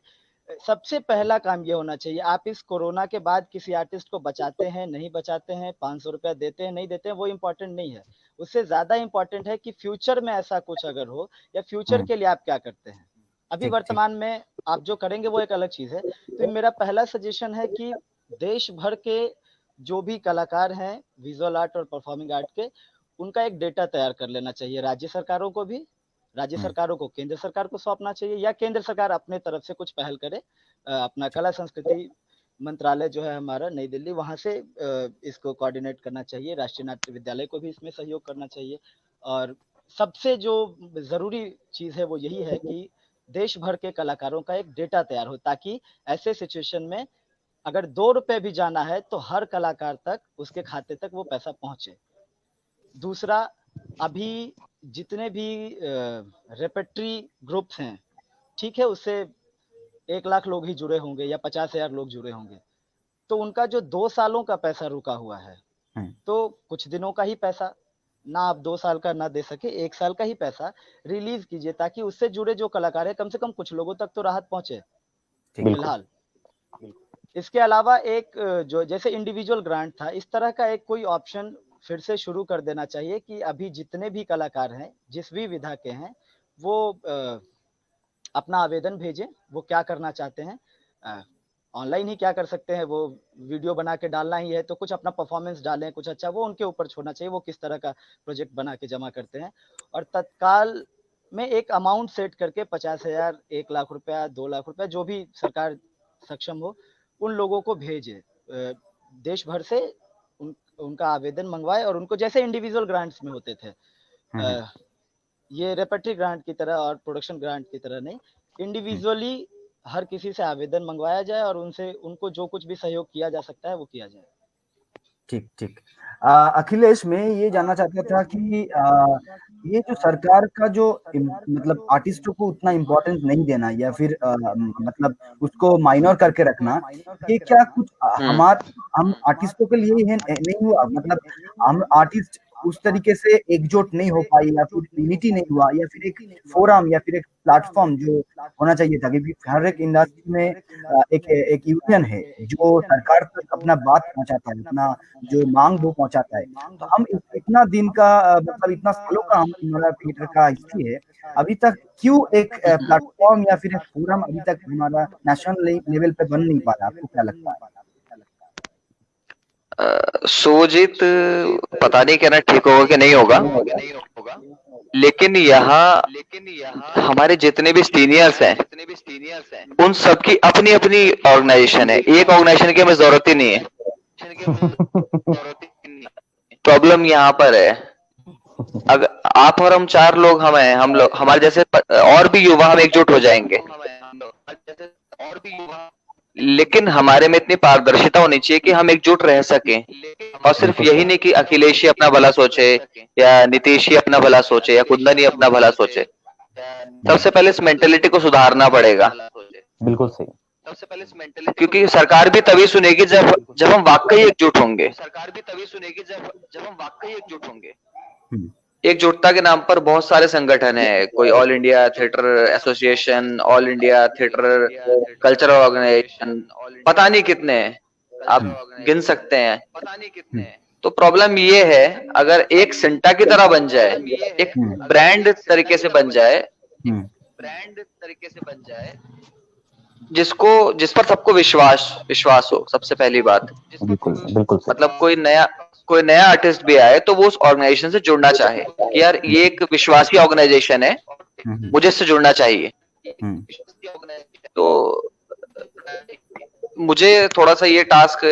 सबसे पहला काम ये होना चाहिए, आप इस कोरोना के बाद किसी आर्टिस्ट को बचाते हैं, नहीं बचाते हैं, 500 रुपया देते हैं, नहीं देते हैं, वो इम्पोर्टेंट नहीं है। उससे ज्यादा इम्पोर्टेंट है कि फ्यूचर में ऐसा कुछ अगर हो या फ्यूचर के लिए आप क्या करते हैं। अभी वर्तमान में आप जो करेंगे वो एक अलग चीज है। तो मेरा पहला सजेशन है कि देश भर के जो भी कलाकार हैं विजुअल आर्ट और परफॉर्मिंग आर्ट के, उनका एक डेटा तैयार कर लेना चाहिए। राज्य सरकारों को भी, राज्य सरकारों को केंद्र सरकार को सौंपना चाहिए, या केंद्र सरकार अपने तरफ से कुछ पहल करे। अपना कला संस्कृति मंत्रालय जो है हमारा नई दिल्ली, वहां से इसको कोऑर्डिनेट करना चाहिए। राष्ट्रीय नाट्य विद्यालय को भी इसमें सहयोग करना चाहिए। और सबसे जो जरूरी चीज है वो यही है कि देश भर के कलाकारों का एक डेटा तैयार हो, ताकि ऐसे सिचुएशन में अगर 2 रुपए भी जाना है तो हर कलाकार तक, उसके खाते तक वो पैसा पहुंचे। दूसरा, अभी जितने भी रेपेट्री ग्रुप्स हैं, ठीक है, उससे 1 लाख लोग ही जुड़े होंगे या 50,000 लोग जुड़े होंगे, तो उनका जो 2 सालों का पैसा रुका हुआ है, तो कुछ दिनों का ही पैसा, ना आप 2 साल का ना दे सके, 1 साल का ही पैसा रिलीज कीजिए, ताकि उससे जुड़े जो कलाकार है कम से कम कुछ लोगों तक तो राहत पहुंचे फिलहाल। इसके अलावा एक जो जैसे इंडिविजुअल ग्रांट था, इस तरह का एक कोई ऑप्शन फिर से शुरू कर देना चाहिए कि अभी जितने भी कलाकार हैं, जिस भी विधा के हैं, वो अपना आवेदन भेजें। वो क्या करना चाहते हैं, ऑनलाइन ही क्या कर सकते हैं, वो वीडियो बना के डालना ही है तो कुछ अपना परफॉर्मेंस डालें कुछ अच्छा, वो उनके ऊपर छोड़ना चाहिए वो किस तरह का प्रोजेक्ट बना के जमा करते हैं। और तत्काल में एक अमाउंट सेट करके 50,000, 1 लाख रुपया, 2 लाख रुपया, जो भी सरकार सक्षम हो, उन लोगों को भेजे। देश भर से उनका आवेदन मंगवाए और उनको जैसे इंडिविजुअल ग्रांट्स में होते थे, ये रेपेट्री ग्रांट की तरह और प्रोडक्शन ग्रांट की तरह नहीं, इंडिविजुअली हर किसी से आवेदन मंगवाया जाए और उनसे उनको जो कुछ भी सहयोग किया जा सकता है वो किया जाए। ठीक ठीक। अखिलेश, मैं ये जानना चाहता था कि ये जो सरकार का जो मतलब आर्टिस्टों को उतना इम्पोर्टेंस नहीं देना या फिर मतलब उसको माइनर करके रखना, ये क्या कुछ हम आर्टिस्टों के लिए ही नहीं हुआ? मतलब हम आर्टिस्ट उस तरीके से एकजुट नहीं हो पाई, या फिर यूनिटी नहीं हुआ, या फिर एक फोरम या फिर एक प्लेटफॉर्म जो होना चाहिए था, क्योंकि हर एक इंडस्ट्री में एक यूनियन है जो सरकार तक अपना बात पहुंचाता है, अपना जो मांग वो पहुंचाता है। तो हम इतना दिन का मतलब इतना सालों का हमारा थिएटर का हिस्ट्री है, अभी तक क्यों एक प्लेटफॉर्म या फिर एक फोरम अभी तक हमारा नेशनल लेवल पे बन नहीं पा रहा? आपको क्या लगता है? सुजीत, पता नहीं कहना ठीक होगा कि नहीं होगा, लेकिन यहाँ हमारे जितने भी सीनियर्स हैं, उन सबकी अपनी अपनी ऑर्गेनाइजेशन है। एक ऑर्गेनाइजेशन की हमें जरूरत ही नहीं है। प्रॉब्लम यहाँ पर है, अगर आप और हम 4 लोग हम लोग हमारे जैसे और भी युवा हम एकजुट हो जाएंगे, लेकिन हमारे में इतनी पारदर्शिता होनी चाहिए कि हम एकजुट रह सकें। और सिर्फ यही नहीं कि अखिलेश ही अपना भला सोचे या नीतीश ही अपना भला सोचे या कुंदन ही अपना भला सोचे। सबसे पहले इस मेंटेलिटी को सुधारना पड़ेगा। बिल्कुल सही। सबसे पहले इस मेंटेलिटी, क्योंकि सरकार भी तभी सुनेगी जब हम वाकई एकजुट होंगे। एकजुटता के नाम पर बहुत सारे संगठन है, कोई all India theatre association, all India theatre cultural organisation, पता नहीं कितने हैं, आप गिन सकते हैं। तो प्रॉब्लम ये है, अगर एक सिंटा की तरह बन जाए, एक ब्रांड तरीके से बन जाए, जिस पर सबको विश्वास हो। सबसे पहली बात, बिल्कुल मतलब कोई नया आर्टिस्ट भी आए तो वो उस ऑर्गेनाइजेशन से जुड़ना चाहे कि यार ये एक विश्वासी ऑर्गेनाइजेशन है, मुझे इससे जुड़ना चाहिए। तो मुझे थोड़ा सा ये टास्क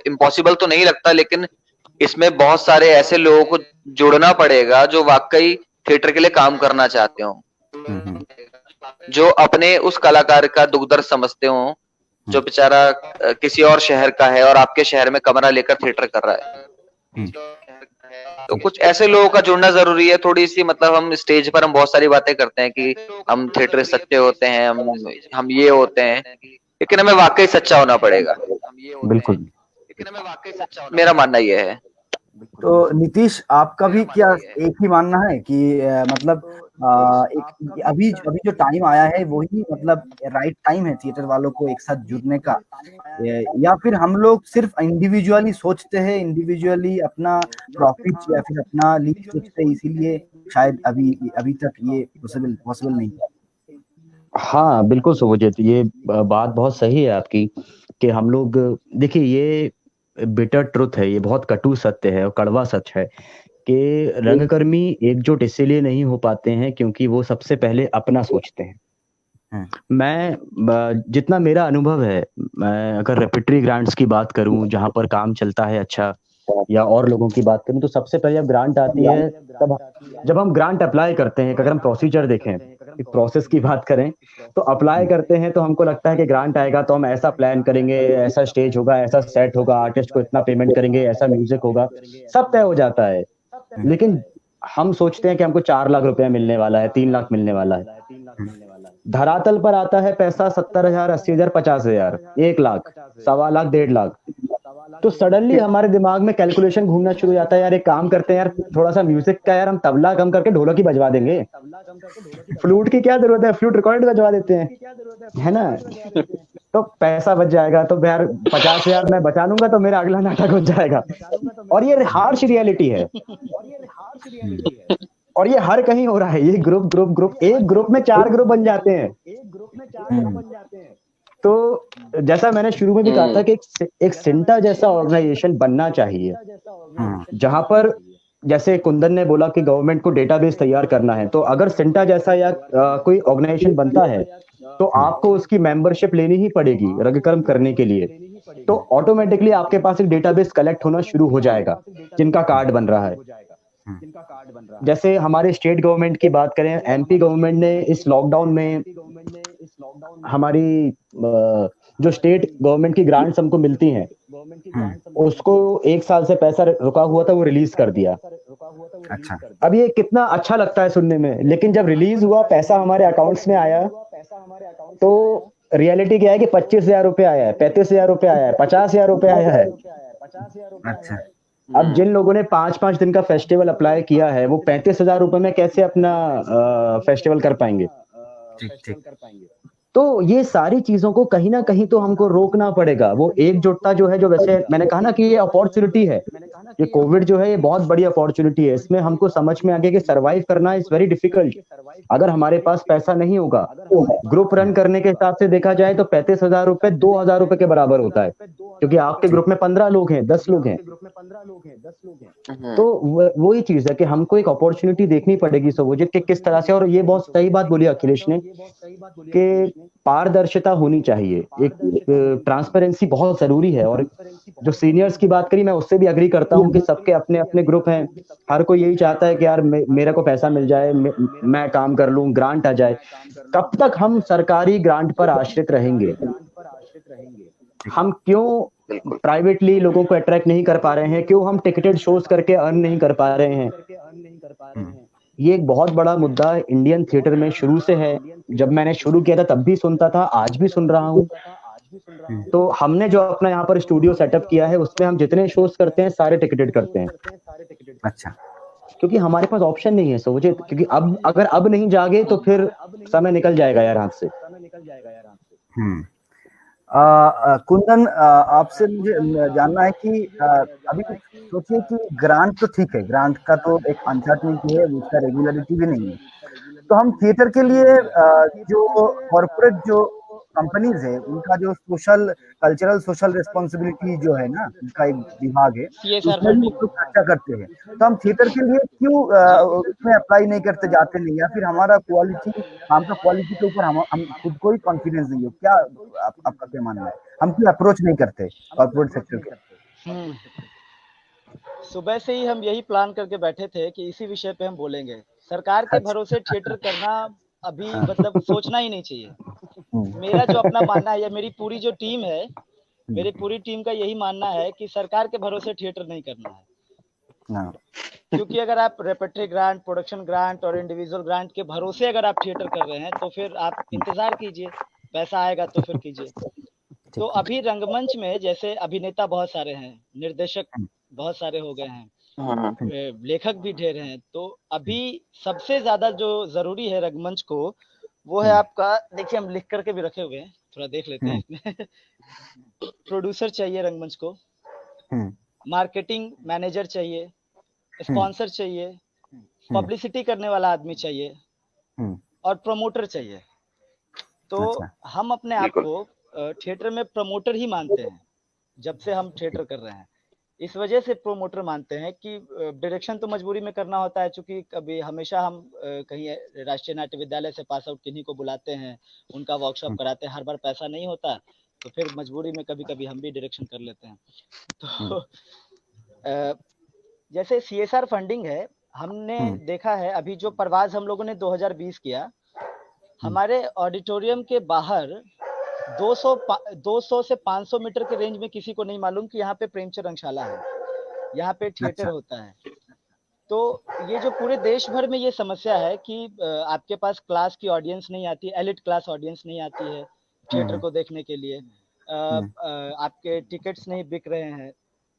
इम्पॉसिबल तो नहीं लगता, लेकिन इसमें बहुत सारे ऐसे लोगों को जोड़ना पड़ेगा जो वाकई थिएटर के लिए काम करना चाहते हो, जो अपने उस कलाकार का दुख दर्द समझते हो, जो बेचारा किसी और शहर का है और आपके शहर में कमरा लेकर थिएटर कर रहा है। तो कुछ ऐसे लोगों का जुड़ना जरूरी है। थोड़ी सी मतलब हम स्टेज पर हम बहुत सारी बातें करते हैं कि हम थिएटर सच्चे होते हैं, हम ये होते हैं, लेकिन हमें वाकई सच्चा होना पड़ेगा। बिल्कुल। लेकिन मैं वाकई सच्चा हूं, मेरा मानना ये है। तो नीतीश, आपका भी क्या एक ही मानना है कि मतलब एक अभी अभी जो टाइम आया है वही मतलब राइट टाइम है थिएटर वालों को एक साथ जुड़ने का, या फिर हम लोग सिर्फ इंडिविजुअली सोचते हैं, इंडिविजुअली अपना प्रॉफिट या फिर अपना लीड सोचते हैं, इसीलिए शायद अभी अभी तक ये पॉसिबल नहीं है? हाँ, बिल्कुल शुभजीत, ये बात बहुत सही है आपकी कि हम लोग देखिए, ये बिटर ट्रुथ है, ये बहुत कटु सत्य है और कड़वा सच है कि रंगकर्मी एकजुट इसीलिए नहीं हो पाते हैं क्योंकि वो सबसे पहले अपना सोचते हैं। जितना मेरा अनुभव है, मैं अगर रेपिटरी ग्रांट्स की बात करूं जहां पर काम चलता है अच्छा, या और लोगों की बात करूं, तो सबसे पहले जब ग्रांट आती है तब जब हम ग्रांट अप्लाई करते हैं, अगर हम प्रोसीजर देखें, प्रोसेस की बात करें, तो अप्लाई करते हैं तो हमको लगता है कि ग्रांट आएगा तो हम ऐसा प्लान करेंगे, ऐसा स्टेज होगा, ऐसा सेट होगा, आर्टिस्ट को इतना पेमेंट करेंगे, ऐसा म्यूजिक होगा, सब तय हो जाता है। लेकिन हम सोचते हैं कि हमको 4 लाख रुपया मिलने वाला है, 3 लाख मिलने वाला है। धरातल पर आता है पैसा 70,000, 80,000, 50,000, 1 लाख, 1.25 लाख, 1.5 लाख। तो सडनली हमारे दिमाग में कैलकुलेशन घूमना शुरू हो जाता है, यार एक काम करते हैं यार, थोड़ा सा म्यूजिक का यार हम तबला कम करके ढोलक ही बजवा देंगे, फ्लूट की क्या जरूरत है, फ्लूट रिकॉर्ड बजवा देते हैं, है ना? तो पैसा बच जाएगा, तो यार 50,000 मैं बचा लूंगा तो मेरा अगला नाटक हो जाएगा। और ये हार्श रियलिटी है, और ये हर कहीं हो रहा है। ये ग्रुप एक ग्रुप में 4 ग्रुप बन जाते हैं। तो जैसा मैंने शुरू में भी कहा था कि एक सिंटा जैसा ऑर्गेनाइजेशन बनना चाहिए, जहां पर जैसे कुंदन ने बोला कि गवर्नमेंट को डेटाबेस तैयार करना है, तो अगर सिंटा जैसा या कोई ऑर्गेनाइजेशन बनता है तो आपको उसकी मेंबरशिप लेनी ही पड़ेगी रंगकर्म करने के लिए। तो ऑटोमेटिकली आपके पास एक डेटाबेस कलेक्ट होना शुरू हो जाएगा जिनका कार्ड बन रहा है। जैसे हमारे स्टेट गवर्नमेंट की बात करें, एमपी गवर्नमेंट ने इस लॉकडाउन में हमारी जो स्टेट गवर्नमेंट की ग्रांट्स हमको मिलती हैं, उसको 1 साल से पैसा रुका हुआ था, वो रिलीज कर दिया। अच्छा। अब ये कितना अच्छा लगता है सुनने में, लेकिन जब रिलीज हुआ, पैसा हमारे अकाउंट्स में आया, तो रियलिटी क्या है कि 25,000 रुपए आया है, 35,000 रुपए आया है, 50,000 रुपए आया है। अच्छा। अब जिन लोगों ने 5-5 दिन का फेस्टिवल अप्लाई किया है, वो 35,000 रुपए में कैसे अपना फेस्टिवल कर पाएंगे? ठीक। तो ये सारी चीजों को कहीं ना कहीं तो हमको रोकना पड़ेगा। वो एकजुटता जो है, जो वैसे मैंने कहा ना कि ये अपॉर्चुनिटी है, ये कोविड जो है ये बहुत बड़ी अपॉर्चुनिटी है। इसमें हमको समझ में आ गया कि सरवाइव करना इज वेरी डिफिकल्ट। अगर हमारे पास पैसा नहीं होगा, ग्रुप रन करने के हिसाब से देखा जाए तो 35,000 रुपए 2,000 रुपए के बराबर होता है, क्योंकि आपके ग्रुप में 15 लोग हैं, 10 लोग हैं। तो वही चीज है कि हमको एक अपॉर्चुनिटी देखनी पड़ेगी शुभजीत कि किस तरह से। और ये बहुत सही बात बोली अखिलेश ने कि पारदर्शिता होनी चाहिए, एक ट्रांसपेरेंसी बहुत जरूरी है। और जो सीनियर्स की बात करी, मैं उससे भी अग्री करता हूँ कि सबके अपने अपने ग्रुप हैं, हर कोई यही चाहता है कि यार मेरे को पैसा मिल जाए, मैं काम कर लूं, ग्रांट आ जाए। कब तक हम सरकारी ग्रांट पर आश्रित रहेंगे? हम क्यों प्राइवेटली लोगों को अट्रैक्ट नहीं कर पा रहे हैं? क्यों हम टिकटेड शोज करके अर्न नहीं कर पा रहे हैं? ये एक बहुत बड़ा मुद्दा इंडियन थिएटर में शुरू से है। जब मैंने शुरू किया था तब भी सुनता था, आज भी सुन रहा हूँ। तो हमने जो अपना यहाँ पर स्टूडियो सेटअप किया है, उसमें हम जितने शोज करते हैं सारे टिकटेड करते हैं। अच्छा। क्योंकि हमारे पास ऑप्शन नहीं है सोचे, क्योंकि अगर अब नहीं जागे तो फिर समय निकल जाएगा यार हाथ से। कुंदन, आपसे मुझे जानना है कि अभी सोचिए कि ग्रांट तो ठीक है, ग्रांट का तो एक अनसर्टेनिटी है, उसका रेगुलरिटी भी नहीं है। तो हम थिएटर के लिए जो कॉर्पोरेट जो कंपनीज है, उनका जो कल्चरल सोशल रिस्पॉन्सिबिलिटी जो है ना, उनका एक विभाग है, उसमें भी लोग खर्चा करते हैं। तो हम थिएटर के लिए क्यों उसमें अप्लाई नहीं करते, जाते नहीं, या फिर हमारा काम का क्वालिटी के ऊपर हम खुद को ही कॉन्फिडेंस नहीं है? क्या आपका क्या मानना है, हम क्यों अप्रोच नहीं करते कॉर्पोरेट सेक्टर के? सुबह से ही हम यही प्लान करके बैठे थे कि इसी विषय पे हम बोलेंगे। सरकार के भरोसे थिएटर करना अभी मतलब सोचना ही नहीं चाहिए। मेरा जो अपना मानना है, या मेरी पूरी जो टीम है, मेरी पूरी टीम का यही मानना है कि सरकार के भरोसे थिएटर नहीं करना है। क्योंकि अगर आप रेपेटरी ग्रांट, प्रोडक्शन ग्रांट और इंडिविजुअल ग्रांट के भरोसे अगर आप थिएटर कर रहे हैं, तो फिर आप इंतजार कीजिए, पैसा आएगा तो फिर कीजिए। तो अभी रंगमंच में जैसे अभिनेता बहुत सारे हैं, निर्देशक बहुत सारे हो गए हैं, लेखक भी ढेर हैं, तो अभी सबसे ज्यादा जो जरूरी है रंगमंच को वो है आपका, देखिए हम लिख करके भी रखे हुए हैं, थोड़ा देख लेते हैं इसमें। प्रोड्यूसर चाहिए रंगमंच को, मार्केटिंग मैनेजर चाहिए, स्पॉन्सर चाहिए, पब्लिसिटी करने वाला आदमी चाहिए और प्रमोटर चाहिए। तो हम अपने आप को थिएटर में प्रमोटर ही मानते हैं जब से हम थिएटर कर रहे हैं। इस वजह से प्रोमोटर मानते हैं कि डायरेक्शन तो मजबूरी में करना होता है, क्योंकि कभी हमेशा हम कहीं राष्ट्रीय नाट्य विद्यालय से पास आउट किन्हीं को बुलाते हैं, उनका वर्कशॉप कराते हैं, हर बार पैसा नहीं होता, तो फिर मजबूरी में कभी कभी हम भी डायरेक्शन कर लेते हैं। तो जैसे CSR फंडिंग है, हमने देखा है अभी जो प्रवास हम लोगों ने 2020 किया, हमारे ऑडिटोरियम के बाहर 200 से 500 मीटर के रेंज में किसी को नहीं मालूम कि यहाँ पे प्रेमचंद रंगशाला है, यहाँ पे थिएटर होता है। तो ये जो पूरे देश भर में ये समस्या है कि आपके पास क्लास की ऑडियंस नहीं आती, एलिट क्लास ऑडियंस नहीं आती है थिएटर को देखने के लिए, आपके टिकट्स नहीं बिक रहे हैं।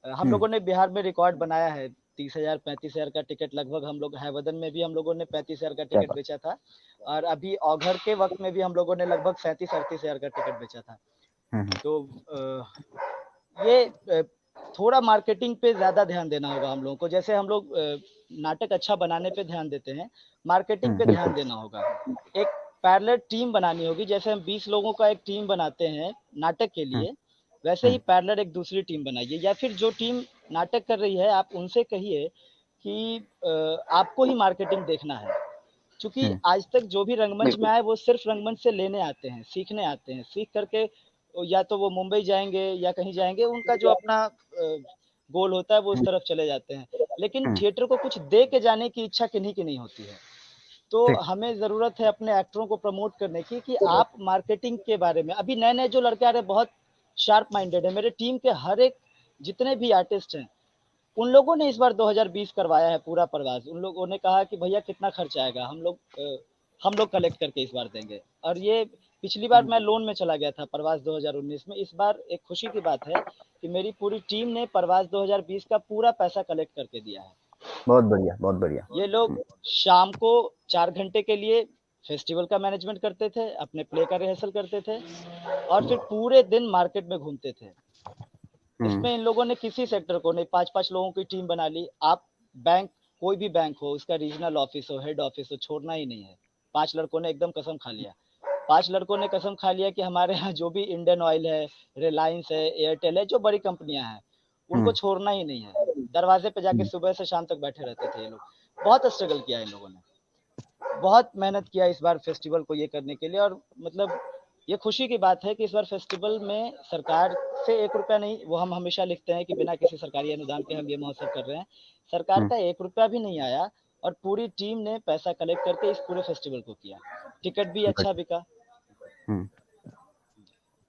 हम लोगों ने बिहार में रिकॉर्ड बनाया है, 30,000 35,000 का टिकट लगभग हम लोग, हैवदन में भी हम लोगों ने 35,000 का टिकट बेचा था, और अभी औघर के वक्त में भी हम लोगों ने लगभग 37-38,000 का टिकट बेचा था। तो ये थोड़ा मार्केटिंग पे ज्यादा ध्यान देना होगा हम लोगों को। जैसे हम लोग नाटक अच्छा बनाने पे ध्यान देते हैं, मार्केटिंग पे ध्यान देना होगा। एक पैरेलल टीम बनानी होगी, जैसे हम 20 लोगों का एक टीम बनाते हैं नाटक के लिए, वैसे ही पैरेलल एक दूसरी टीम बनाइए, या फिर जो टीम नाटक कर रही है आप उनसे कहिए कि आपको ही मार्केटिंग देखना है, क्योंकि आज तक जो भी रंगमंच में आए वो सिर्फ रंगमंच से लेने आते हैं, सीखने आते हैं, सीख करके या तो वो मुंबई जाएंगे या कहीं जाएंगे, उनका जो अपना गोल होता है वो उस तरफ चले जाते हैं, लेकिन थिएटर को कुछ दे के जाने की इच्छा किन्हीं की नहीं होती है। तो हमें जरूरत है अपने एक्टरों को प्रमोट करने की, कि आप मार्केटिंग के बारे में, अभी नए नए जो लड़के आ रहे हैं बहुत शार्प माइंडेड है, मेरे टीम के हर एक जितने भी आर्टिस्ट हैं उन लोगों ने इस बार 2020 करवाया है पूरा प्रवास। उन लोगों ने कहा कि भैया कितना खर्च आएगा, हम लोग कलेक्ट करके इस बार देंगे। और ये पिछली बार मैं लोन में चला गया था प्रवास 2019 में, इस बार एक खुशी की बात है कि मेरी पूरी टीम ने प्रवास 2020 का पूरा पैसा कलेक्ट करके दिया है। बहुत बढ़िया, बहुत बढ़िया। ये लोग शाम को 4 घंटे के लिए फेस्टिवल का मैनेजमेंट करते थे, अपने प्ले का रिहर्सल करते थे, और फिर पूरे दिन मार्केट में घूमते थे। इसमें इन लोगों ने किसी सेक्टर को नहीं, 5-5 लोगों की टीम बना ली। आप बैंक, कोई भी बैंक हो, उसका रीजनल ऑफिस हो, हेड ऑफिस हो, छोड़ना ही नहीं है। 5 लड़कों ने एकदम कसम खा लिया, 5 लड़कों ने कसम खा लिया कि हमारे यहाँ जो भी इंडियन ऑयल है, रिलायंस है, एयरटेल है, जो बड़ी कंपनियां हैं उनको छोड़ना ही नहीं है। दरवाजे पे जाके सुबह से शाम तक बैठे रहते थे ये लोग। बहुत स्ट्रगल किया इन लोगों ने, बहुत मेहनत किया इस बार फेस्टिवल को ये करने के लिए। और मतलब ये खुशी की बात है कि इस बार फेस्टिवल में सरकार से 1 रुपया नहीं, वो हम हमेशा लिखते हैं कि बिना किसी सरकारी अनुदान के हम ये महोत्सव कर रहे हैं, सरकार का 1 रुपया भी नहीं आया, और पूरी टीम ने पैसा कलेक्ट करके इस पूरे फेस्टिवल को किया। टिकट भी अच्छा बिका।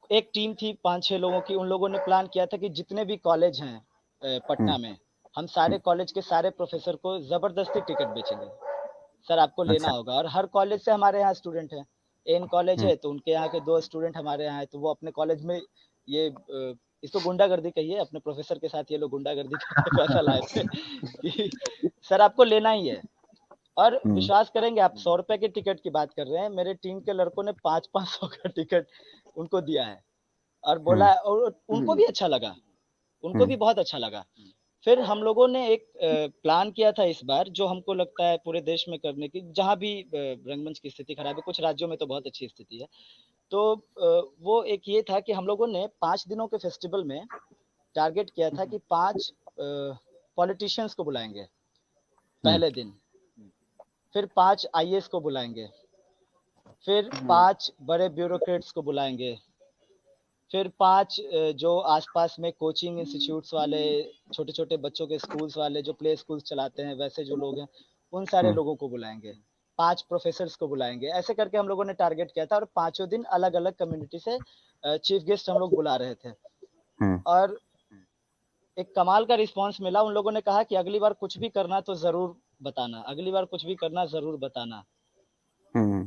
एक टीम थी 5-6 लोगों की, उन लोगों ने प्लान किया था कि जितने भी कॉलेज हैं पटना में, हम सारे कॉलेज के सारे प्रोफेसर को जबरदस्ती टिकट बेचेंगे, सर आपको लेना होगा। और हर कॉलेज से हमारे यहाँ स्टूडेंट हैं, एन कॉलेज है तो उनके यहाँ के 2 स्टूडेंट हमारे यहाँ है, तो वो अपने कॉलेज में ये इसको गुंडागर्दी कहिए, अपने प्रोफेसर के साथ ये लोग गुंडागर्दी करके पैसा लाए थे कि सर आपको लेना ही है। और विश्वास करेंगे आप, 100 रुपए के टिकट की बात कर रहे हैं, मेरे टीम के लड़कों ने 500 का टिकट उनको दिया है, और बोला, और उनको भी अच्छा लगा, उनको भी बहुत अच्छा लगा। फिर हम लोगों ने एक प्लान किया था इस बार, जो हमको लगता है पूरे देश में करने की, जहाँ भी रंगमंच की स्थिति खराब है, कुछ राज्यों में तो बहुत अच्छी स्थिति है, तो वो एक ये था कि हम लोगों ने 5 दिनों के फेस्टिवल में टारगेट किया था कि 5 पॉलिटिशियंस को बुलाएंगे पहले दिन, फिर 5 IAS को बुलाएंगे, फिर 5 बड़े ब्यूरोक्रेट्स को बुलाएंगे, फिर 5 जो आसपास में कोचिंग इंस्टीट्यूट्स वाले, छोटे छोटे बच्चों के स्कूल्स वाले, जो प्ले स्कूल्स चलाते हैं, वैसे जो लोग हैं उन सारे लोगों को बुलाएंगे, 5 प्रोफेसर्स को बुलाएंगे। ऐसे करके हम लोगों ने टारगेट किया था, और 5 दिन अलग अलग कम्युनिटी से चीफ गेस्ट हम लोग बुला रहे थे। और एक कमाल का रिस्पांस मिला। उन लोगों ने कहा कि अगली बार कुछ भी करना तो जरूर बताना, अगली बार कुछ भी करना जरूर बताना।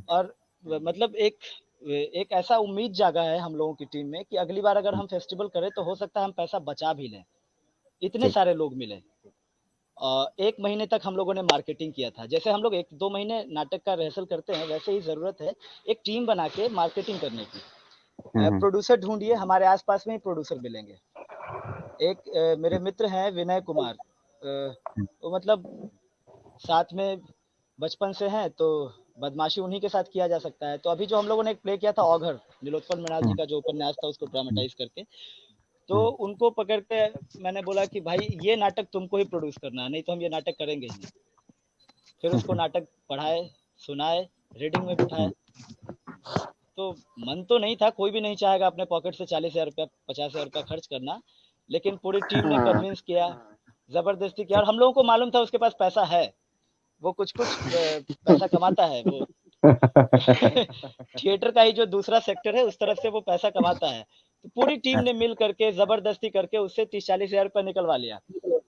और मतलब एक एक ऐसा उम्मीद जागा है हम लोगों की टीम में कि अगली बार अगर हम फेस्टिवल करें तो हो सकता है हम पैसा बचा भी लें, इतने सारे लोग मिले। 1 महीने तक हम लोगों ने मार्केटिंग किया था। जैसे हम लोग 1-2 महीने नाटक का रिहर्सल करते हैं, वैसे ही ज़रूरत है एक टीम बना के मार्केटिंग करने की। प्रोड्यूसर ढूंढिए, हमारे आसपास में ही प्रोड्यूसर मिलेंगे। एक मेरे मित्र हैं विनय कुमार, वो मतलब साथ में बचपन से हैं, तो बदमाशी उन्हीं के साथ किया जा सकता है। तो अभी जो हम लोगों ने एक प्ले किया था ऑघर, नीलोत्पल मृणाल जी का जो उपन्यास था उसको ड्रामेटाइज करके, तो उनको पकड़ के मैंने बोला कि भाई ये नाटक तुमको ही प्रोड्यूस करना है, नहीं तो हम ये नाटक करेंगे ही नहीं। फिर उसको नाटक पढ़ाए, सुनाए, रीडिंग में बिठाए। तो मन तो नहीं था, कोई भी नहीं चाहेगा अपने पॉकेट से 40,000 रुपया 50,000 रुपया खर्च करना, लेकिन पूरी टीम ने कन्विंस किया, जबरदस्ती किया, और हम लोगों को मालूम था उसके पास पैसा है, वो कुछ पैसा कमाता है वो थिएटर का ही जो दूसरा सेक्टर है उस तरफ से वो पैसा कमाता है। तो पूरी टीम ने मिल करके जबरदस्ती करके उससे 30-40 हजार रुपया निकलवा लिया।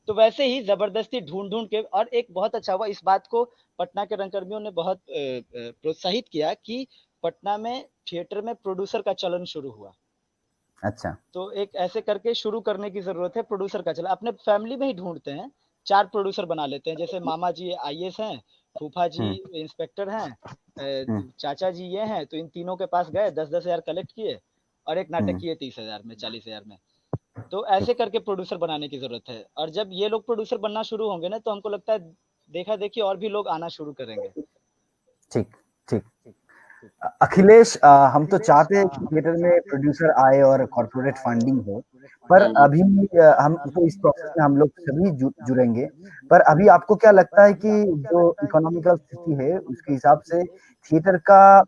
तो वैसे ही जबरदस्ती ढूंढ के, और एक बहुत अच्छा हुआ, इस बात को पटना के रंगकर्मियों ने बहुत प्रोत्साहित किया कि पटना में थिएटर में प्रोड्यूसर का चलन शुरू हुआ। अच्छा, तो एक ऐसे करके शुरू करने की जरूरत है, प्रोड्यूसर का चलन अपने फैमिली में ही ढूंढते हैं, 4 प्रोड्यूसर बना लेते हैं। जैसे मामा जी IAS हैं, फूफा जी इंस्पेक्टर हैं, चाचा जी ये हैं, तो इन तीनों के पास गए, 10-10 हजार कलेक्ट किए और एक नाटक किए 30 हजार में, 40 हजार में। तो ऐसे करके प्रोड्यूसर बनाने की जरूरत है। और जब ये लोग प्रोड्यूसर बनना शुरू होंगे ना, तो हमको लगता है देखा देखी और भी लोग आना शुरू करेंगे। ठीक ठीक। अखिलेश, हम तो चाहते हैं कि थिएटर में प्रोड्यूसर आए और कॉर्पोरेट फंडिंग हो, पर अभी हम तो इस प्रोसेस में हम लोग सभी जुड़ेंगे। पर अभी आपको क्या लगता है कि जो इकोनॉमिकल स्थिति है उसके हिसाब से थिएटर का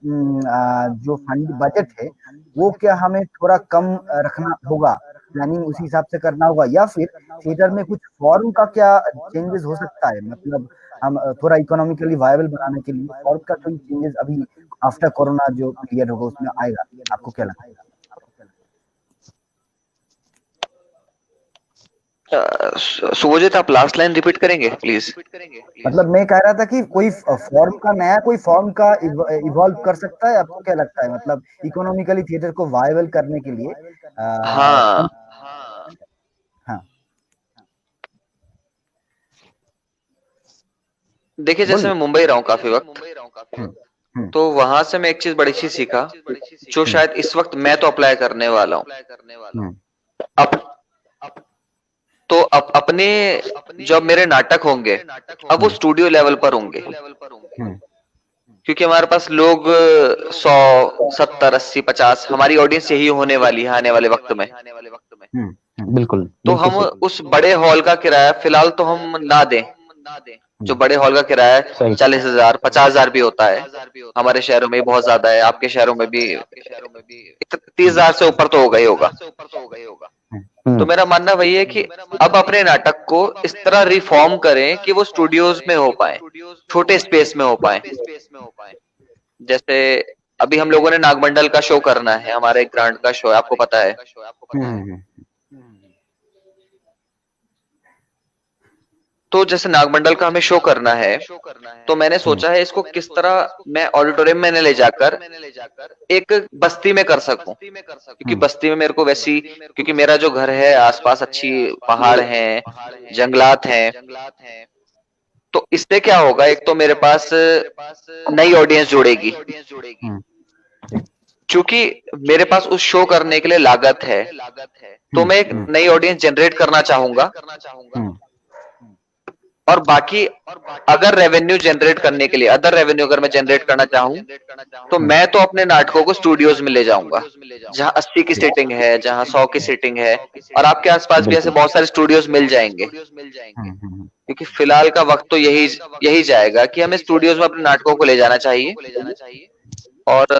जो फंड बजट है वो क्या हमें थोड़ा कम रखना होगा, प्लानिंग उसी हिसाब से करना होगा, या फिर थिएटर में कुछ फॉर्म का क्या चेंजेस हो सकता है? मतलब हम थोड़ा इकोनॉमिकली वायबल बनाने के लिए फॉर्म का कोई चेंजेस अभी आफ्टर कोरोना जो पीरियड होगा उसमें आएगा, आपको क्या लगता है? सुभोजित, आप लास्ट लाइन रिपीट करेंगे प्लीज? मतलब मैं कह रहा था कि कोई फॉर्म का नया कोई फॉर्म का इवॉल्व कर सकता है, आपको क्या लगता है? मतलब इकोनॉमिकली थिएटर को वायबल करने के लिए। हाँ, देखिए, जैसे मैं मुंबई रहा हूँ काफी वक्त, तो वहां से मैं एक चीज बड़ी सी सीखा, जो शायद इस वक्त मैं तो अप्लाई करने वाला हूँ। अब अपने जब मेरे नाटक होंगे, अब वो स्टूडियो लेवल पर होंगे, क्योंकि हमारे पास लोग 100, 70, 80, 50 हमारी ऑडियंस यही होने वाली है आने वाले वक्त में। बिल्कुल। तो हम उस बड़े हॉल का किराया फिलहाल तो हम ना दें। जो बड़े हॉल का किराया 40,000, 50,000 भी होता है, हमारे शहरों में बहुत ज्यादा है, आपके शहरों में भी 30,000 से ऊपर तो होगा ही होगा। तो मेरा मानना वही है कि अब अपने नाटक को इस तरह रिफॉर्म करें कि वो स्टूडियोज में हो पाए, छोटे स्पेस में हो पाए। जैसे अभी हम लोगों ने नागमंडल का शो करना है, हमारा एक ग्रांड का शो है, आपको पता है। तो जैसे नागमंडल का हमें शो करना है, तो मैंने सोचा है इसको किस तरह मैं ऑडिटोरियम में ले जाकर एक बस्ती में कर सकूं, क्योंकि बस्ती में मेरे को वैसी, क्योंकि मेरा जो घर है आसपास अच्छी पहाड़ हैं, जंगलात हैं, तो इससे क्या होगा, एक तो मेरे पास नई ऑडियंस जुड़ेगी, क्योंकि मेरे पास उस शो करने के लिए लागत है, तो मैं एक नई ऑडियंस जनरेट करना चाहूंगा। और बाकी अगर रेवेन्यू जनरेट करने के लिए, अदर रेवेन्यू अगर मैं जनरेट करना चाहूं, तो मैं तो अपने नाटकों को स्टूडियोज में ले जाऊंगा, जहां 80 की सीटिंग है, जहां 100 की सीटिंग है, और आपके आसपास भी ऐसे बहुत सारे स्टूडियोज मिल जाएंगे। क्योंकि फिलहाल का वक्त तो यही जाएगा कि हमें स्टूडियोज में अपने नाटकों को ले जाना चाहिए। और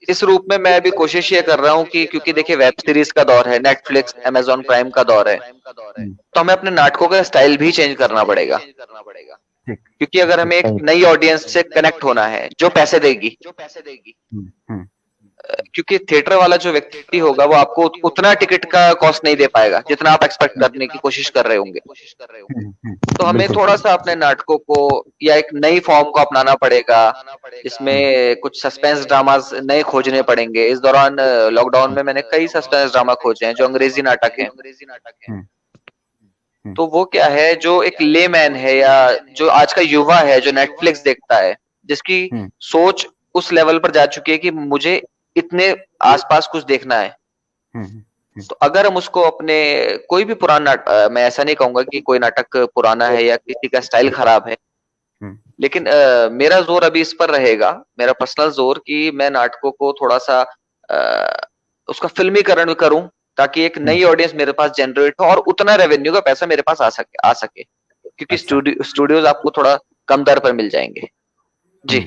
इस रूप में मैं अभी कोशिश ये कर रहा हूँ कि, क्योंकि देखिए वेब सीरीज का दौर है, नेटफ्लिक्स, अमेजॉन प्राइम का दौर है, तो हमें अपने नाटकों का स्टाइल भी चेंज करना पड़ेगा। क्योंकि अगर हमें एक नई ऑडियंस से कनेक्ट होना है जो पैसे देगी, क्योंकि थिएटर वाला जो व्यक्ति होगा वो आपको उतना टिकट का कॉस्ट नहीं दे पाएगा जितना आप एक्सपेक्ट करने की कोशिश कर रहे होंगे। तो हमें बिल्कुल थोड़ा सही। सा अपने नाटकों को या एक नई फॉर्म को अपनाना पड़ेगा, जिसमें कुछ सस्पेंस ड्रामास नए खोजने पड़ेंगे। इस दौरान लॉकडाउन में मैंने कई सस्पेंस ड्रामा खोजे हैं जो अंग्रेजी नाटक हैं। तो वो क्या है, जो एक लेमैन है या जो आज का युवा है जो नेटफ्लिक्स देखता है, जिसकी सोच उस लेवल पर जा चुकी है कि मुझे इतने आसपास कुछ देखना है, तो अगर हम उसको अपने कोई भी पुराना मैं ऐसा नहीं कहूंगा कि कोई नाटक पुराना है या किसी का स्टाइल खराब है, लेकिन मेरा जोर अभी इस पर रहेगा, मेरा पर्सनल जोर, कि मैं नाटकों को थोड़ा सा उसका फिल्मीकरण करूं ताकि एक नई ऑडियंस मेरे पास जनरेट हो और उतना रेवेन्यू का पैसा मेरे पास आ सके क्योंकि स्टूडियोज आपको थोड़ा कम दर पर मिल जाएंगे। जी।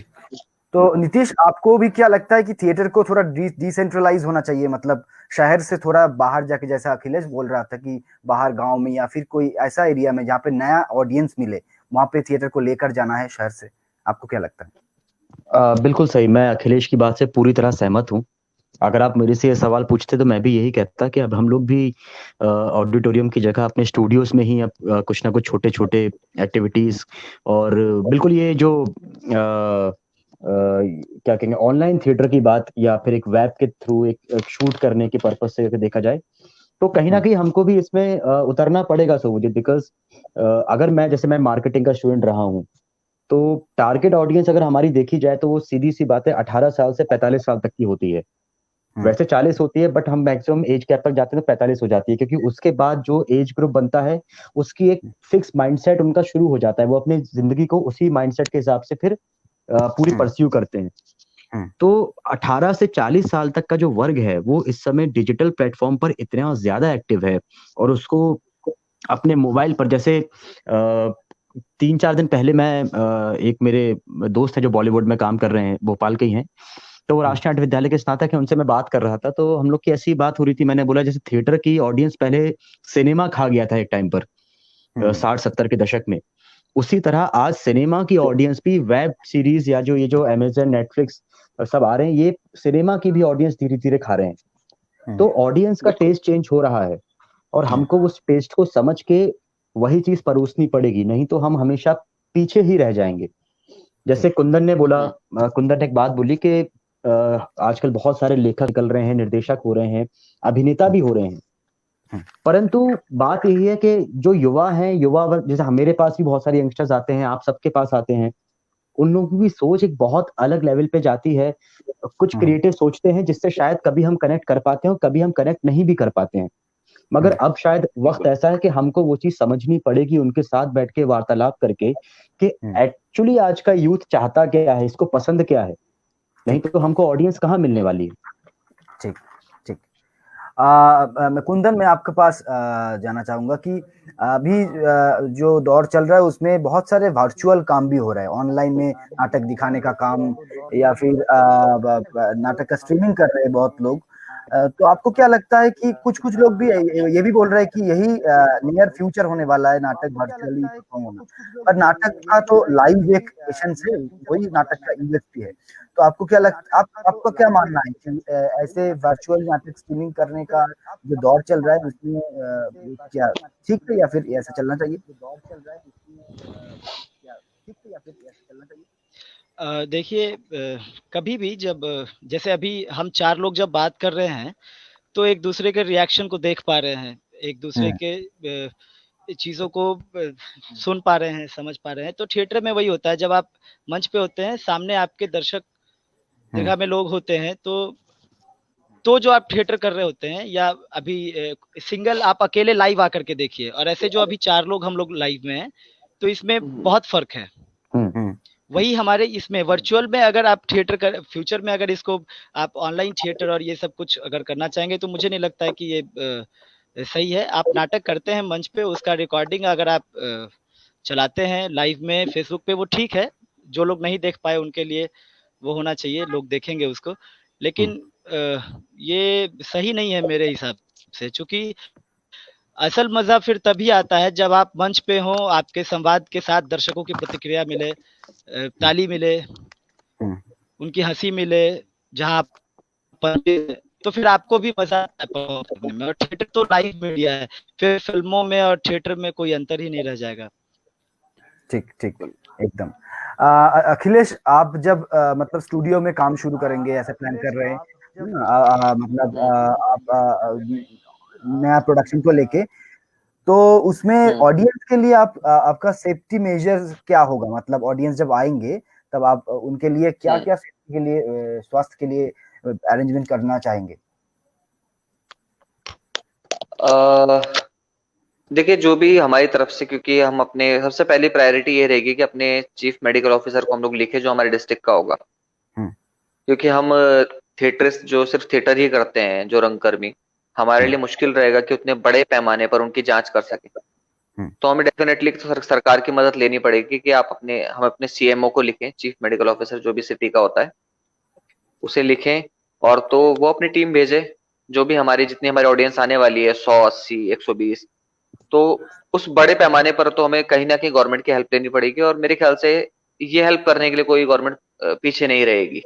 तो नीतीश, आपको भी क्या लगता है कि थिएटर को थोड़ा डिसेंट्रलाइज होना चाहिए, मतलब शहर से थोड़ा बाहर जाके, जैसा अखिलेश बोल रहा था कि बाहर गांव में या फिर कोई ऐसा एरिया में जहाँ पे नया ऑडियंस मिले, वहां पे थिएटर को लेकर जाना है शहर से, आपको क्या लगता है? बिल्कुल सही, मैं अखिलेश की बात से पूरी तरह सहमत हूँ। अगर आप मेरे से ये सवाल पूछते तो मैं भी यही कहता कि अब हम लोग भी ऑडिटोरियम की जगह अपने स्टूडियोज में ही अब कुछ ना कुछ छोटे छोटे एक्टिविटीज, और बिल्कुल ये जो क्या कहेंगे ऑनलाइन थिएटर की बात या फिर एक वेब के थ्रू एक शूट करने के पर्पज से अगर देखा जाए तो कहीं ना कहीं हमको भी इसमें उतरना पड़ेगा सोमुजित, बिकॉज अगर मैं मार्केटिंग का स्टूडेंट रहा हूँ तो टारगेट ऑडियंस अगर हमारी देखी जाए तो वो सीधी सी बात है 18 साल से 45 साल तक की होती है। वैसे 40 होती है बट हम मैक्सिमम एज कैप तक जाते हैं तो 45 हो जाती है, क्योंकि उसके बाद जो एज ग्रुप बनता है उसकी एक फिक्स माइंडसेट उनका शुरू हो जाता है, वो अपनी जिंदगी को उसी माइंडसेट के हिसाब से फिर पूरी परस्यू करते हैं। तो 18 से 40 साल तक का जो वर्ग है वो इस समय डिजिटल प्लेटफॉर्म पर इतना ज्यादा एक्टिव है और उसको अपने मोबाइल पर, जैसे 3-4 दिन पहले मैं एक मेरे दोस्त है जो बॉलीवुड में काम कर रहे हैं, भोपाल के ही हैं, तो वो राष्ट्रीय नाट्य विद्यालय के स्नातक है, उनसे मैं बात कर रहा था तो हम लोग की ऐसी बात हो रही थी। मैंने बोला जैसे थिएटर की ऑडियंस पहले सिनेमा खा गया था एक टाइम पर 60-70 के दशक में, उसी तरह आज सिनेमा की ऑडियंस भी वेब सीरीज या जो ये जो अमेजन नेटफ्लिक्स सब आ रहे हैं, ये सिनेमा की भी ऑडियंस धीरे धीरे खा रहे हैं। तो ऑडियंस का टेस्ट चेंज हो रहा है और हमको उस टेस्ट को समझ के वही चीज परोसनी पड़ेगी, नहीं तो हम हमेशा पीछे ही रह जाएंगे। जैसे कुंदन ने बोला, कुंदन ने एक बात बोली कि आजकल बहुत सारे लेखक निकल रहे हैं, निर्देशक हो रहे हैं, अभिनेता भी हो रहे हैं, परंतु बात यही है कि जो युवा हैं, युवा वर्ग, जैसे मेरे पास भी बहुत सारे यंगस्टर्स आते हैं, आप सबके पास आते हैं, उन लोगों की सोच एक बहुत अलग लेवल पे जाती है। कुछ क्रिएटिव सोचते हैं जिससे शायद कभी हम कनेक्ट कर पाते हैं, कभी हम कनेक्ट नहीं भी कर पाते हैं, मगर अब शायद वक्त ऐसा है कि हमको वो चीज समझनी पड़ेगी उनके साथ बैठ के वार्तालाप करके कि एक्चुअली आज का यूथ चाहता क्या है, इसको पसंद क्या है, नहीं तो हमको ऑडियंस कहाँ मिलने वाली है। ठीक ठीक। कुंदन, मैं आपके पास जाना चाहूंगा कि अभी जो दौर चल रहा है उसमें बहुत सारे वर्चुअल काम भी हो रहा है, ऑनलाइन में नाटक दिखाने का काम, या फिर नाटक का स्ट्रीमिंग कर रहे हैं बहुत लोग। तो आपको क्या लगता है कि कुछ कुछ लोग भी ये भी बोल रहे हैं कि यही नियर फ्यूचर होने वाला है, नाटक वर्चुअली परफॉर्म होना, पर नाटक का तो लाइव एक एसेंस है, वही नाटक का यूएसपी है। तो आपको क्या लगता, आपका क्या मानना है कि ऐसे वर्चुअल नाटक स्ट्रीमिंग करने का जो दौर चल रहा है उसमें क्या ठीक है या फिर ऐसा चलना चाहिए? देखिए, कभी भी जब जैसे अभी हम 4 लोग जब बात कर रहे हैं तो एक दूसरे के रिएक्शन को देख पा रहे हैं, एक दूसरे के चीज़ों को सुन पा रहे हैं, समझ पा रहे हैं। तो थिएटर में वही होता है, जब आप मंच पे होते हैं, सामने आपके दर्शक जगह में लोग होते हैं, तो जो आप थिएटर कर रहे होते हैं या अभी सिंगल आप अकेले लाइव आकर के देखिए, और ऐसे जो अभी 4 लोग हम लोग लाइव में हैं, तो इसमें बहुत फ़र्क है। वही हमारे इसमें वर्चुअल में अगर आप थिएटर कर फ्यूचर में अगर इसको आप ऑनलाइन थिएटर और ये सब कुछ अगर करना चाहेंगे तो मुझे नहीं लगता है कि ये सही है। आप नाटक करते हैं मंच पे, उसका रिकॉर्डिंग अगर आप चलाते हैं लाइव में फेसबुक पे, वो ठीक है। जो लोग नहीं देख पाए उनके लिए वो होना चाहिए, लोग देखेंगे उसको, लेकिन ये सही नहीं है मेरे हिसाब से, चूंकि असल मजा फिर तभी आता है जब आप मंच पे हो, आपके संवाद के साथ दर्शकों की प्रतिक्रिया मिले, ताली मिले, उनकी हंसी मिले, जहां आप तो फिर आपको भी मजा आता है परफॉर्म करने में। और थिएटर तो लाइव मीडिया है, फिर फिल्मों में और थिएटर में कोई अंतर ही नहीं रह जाएगा। ठीक ठीक एकदम। अखिलेश, आप जब मतलब स्टूडियो में काम शुरू करेंगे ऐसा प्लान कर रहे हैं, मतलब आप नया प्रोडक्शन को लेके, तो उसमें ऑडियंस के लिए आपका सेफ्टी मेजर्स क्या होगा? मतलब ऑडियंस जब आएंगे तब आप उनके लिए क्या क्या सेफ्टी के लिए, स्वास्थ्य के लिए अरेंजमेंट करना चाहेंगे? देखिए, जो भी हमारी तरफ से, क्योंकि हम अपने सबसे पहली प्रायोरिटी ये रहेगी कि अपने चीफ मेडिकल ऑफिसर को हम लोग लिखे जो हमारे डिस्ट्रिक्ट का होगा, क्योंकि हम थिएटरिस्ट जो सिर्फ थिएटर ही करते हैं, जो रंगकर्मी, हमारे लिए मुश्किल रहेगा कि उतने बड़े पैमाने पर उनकी जांच कर सके। तो हमें डेफिनेटली सरकार की मदद लेनी पड़ेगी कि हम अपने सीएमओ को लिखें, चीफ मेडिकल ऑफिसर जो भी सिटी का होता है उसे लिखें, और तो वो अपनी टीम भेजे, जो भी जितनी हमारी ऑडियंस आने वाली है 100, 80, 120, तो उस बड़े पैमाने पर तो हमें कहीं ना कहीं गवर्नमेंट की हेल्प लेनी पड़ेगी, और मेरे ख्याल से ये हेल्प करने के लिए कोई गवर्नमेंट पीछे नहीं रहेगी।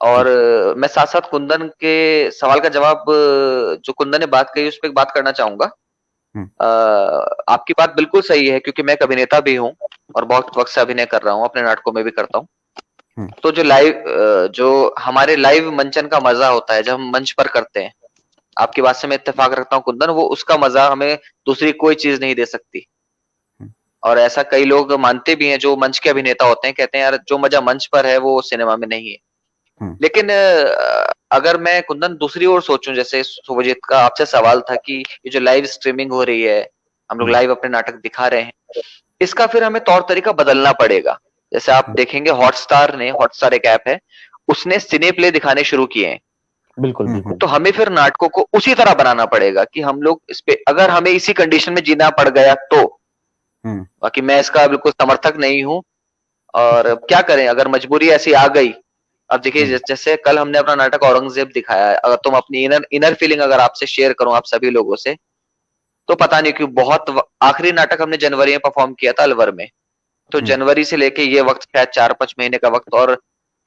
और मैं साथ साथ कुंदन के सवाल का जवाब, जो कुंदन ने बात कही, उस पर एक बात करना चाहूंगा। आपकी बात बिल्कुल सही है, क्योंकि मैं एक अभिनेता भी हूँ और बहुत वक्त से अभिनय कर रहा हूँ, अपने नाटकों में भी करता हूँ। तो जो हमारे लाइव मंचन का मजा होता है जब हम मंच पर करते हैं, आपकी बात से मैं इत्तेफाक रखता हूँ कुंदन, वो उसका मजा हमें दूसरी कोई चीज नहीं दे सकती। और ऐसा कई लोग मानते भी हैं, जो मंच के अभिनेता होते हैं, कहते हैं यार जो मजा मंच पर है वो सिनेमा में नहीं है। लेकिन अगर मैं कुंदन दूसरी ओर सोचूं, जैसे शुभजीत का आपसे सवाल था कि ये जो लाइव स्ट्रीमिंग हो रही है, हम लोग लाइव अपने नाटक दिखा रहे हैं, इसका फिर हमें तौर तरीका बदलना पड़ेगा। जैसे आप देखेंगे हॉटस्टार एक ऐप है, उसने सिने प्ले दिखाने शुरू किए हैं। बिल्कुल बिल्कुल। तो हमें फिर नाटकों को उसी तरह बनाना पड़ेगा कि हम लोग इस पे, अगर हमें इसी कंडीशन में जीना पड़ गया तो, बाकी मैं इसका बिल्कुल समर्थक नहीं हूं, और क्या करें अगर मजबूरी ऐसी आ गई। अब देखिए, जैसे कल हमने अपना नाटक औरंगजेब दिखाया है, अगर तुम अपनी इनर फीलिंग अगर आपसे शेयर करूं आप सभी लोगों से, तो पता नहीं क्यों आखिरी नाटक हमने जनवरी में परफॉर्म किया था अलवर में। तो जनवरी से लेके ये वक्त शायद 4-5 महीने का वक्त, और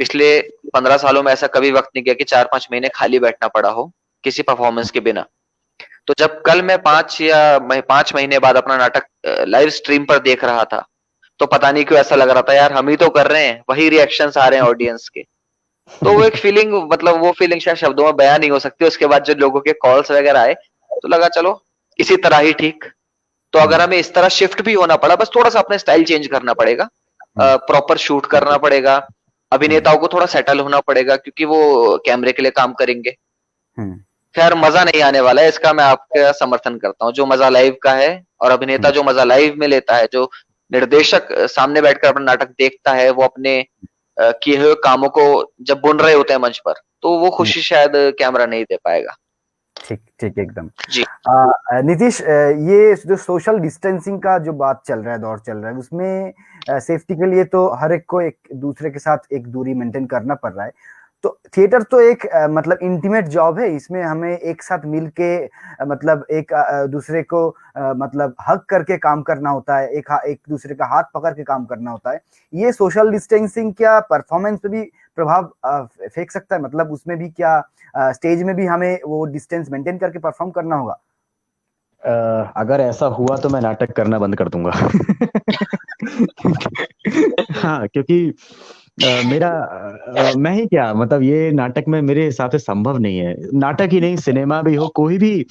पिछले 15 सालों में ऐसा कभी वक्त नहीं गया कि 4-5 महीने खाली बैठना पड़ा हो किसी परफॉर्मेंस के बिना। तो जब कल मैं 5 महीने बाद अपना नाटक लाइव स्ट्रीम पर देख रहा था, तो पता नहीं क्यों ऐसा लग रहा था यार हम ही तो कर रहे हैं, वही रिएक्शंस आ रहे हैं ऑडियंस के। तो वो एक फीलिंग, मतलब वो फीलिंग शायद शब्दों में बयान नहीं हो सकती। उसके बाद जो लोगों के कॉल्स वगैरह आए, तो लगा चलो इसी तरह ही ठीक। तो अगर हमें इस तरह शिफ्ट भी होना पड़ा, बस थोड़ा सा अपने स्टाइल चेंज करना पड़ेगा, प्रॉपर शूट करना पड़ेगा, अभिनेताओं को थोड़ा सेटल होना पड़ेगा, क्योंकि वो कैमरे के लिए काम करेंगे। खैर मजा नहीं आने वाला है, इसका मैं आपका समर्थन करता हूँ। जो मजा लाइव का है, और अभिनेता जो मजा लाइव में लेता है, जो निर्देशक सामने बैठकर अपना नाटक देखता है, वो अपने किए हुए कामों को जब बुन रहे होते हैं मंच पर, तो वो खुशी शायद कैमरा नहीं दे पाएगा। ठीक ठीक एकदम जी। नीतीश, ये जो सोशल डिस्टेंसिंग का जो बात चल रहा है, दौर चल रहा है, उसमें सेफ्टी के लिए तो हर एक को एक दूसरे के साथ एक दूरी मेंटेन करना पड़ रहा है। तो थिएटर तो एक मतलब इंटीमेट जॉब है, इसमें हमें एक साथ मिल के मतलब एक दूसरे को मतलब हक करके काम करना होता है, एक दूसरे का हाथ पकड़ के काम करना होता है। ये सोशल डिस्टेंसिंग क्या परफॉर्मेंस पे भी प्रभाव फेंक सकता है? मतलब उसमें भी क्या स्टेज में भी हमें वो डिस्टेंस मेंटेन करके परफॉर्म करना होगा? अगर ऐसा हुआ तो मैं नाटक करना बंद कर दूंगा। हाँ, क्योंकि मैं ही क्या, मतलब ये नाटक में मेरे हिसाब से संभव नहीं है। नाटक ही नहीं, सिनेमा भी हो, कोई भी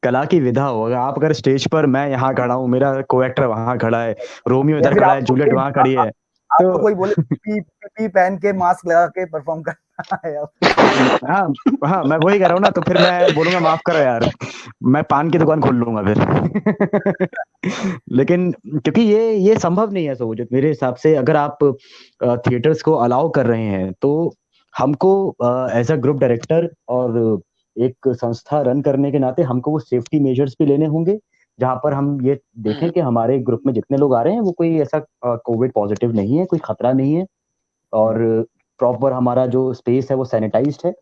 कला की विधा हो, अगर स्टेज पर मैं यहाँ खड़ा हूँ, मेरा को एक्टर वहां खड़ा है, रोमियो इधर खड़ा है, जूलियट वहां खड़ी है, तो कोई बोले पी पहन के मास्क लगा के परफॉर्म करना है। हाँ, मैं वही कह रहा हूँ ना, तो फिर मैं बोलूंगा माफ करो यार, मैं पान की दुकान खोल लूंगा फिर। लेकिन क्योंकि ये संभव नहीं है सोच मेरे हिसाब से। अगर आप थिएटर्स को अलाउ कर रहे हैं, तो हमको एज अ ग्रुप डायरेक्टर और एक संस्था रन करने के नाते हमको वो सेफ्टी मेजर्स भी लेने होंगे, जहां पर हम ये देखें कि हमारे ग्रुप में जितने लोग आ रहे हैं वो कोई ऐसा कोविड पॉजिटिव नहीं है, कोई खतरा नहीं है, और प्रॉपर हमारा जो स्पेस है वो सैनिटाइज्ड है।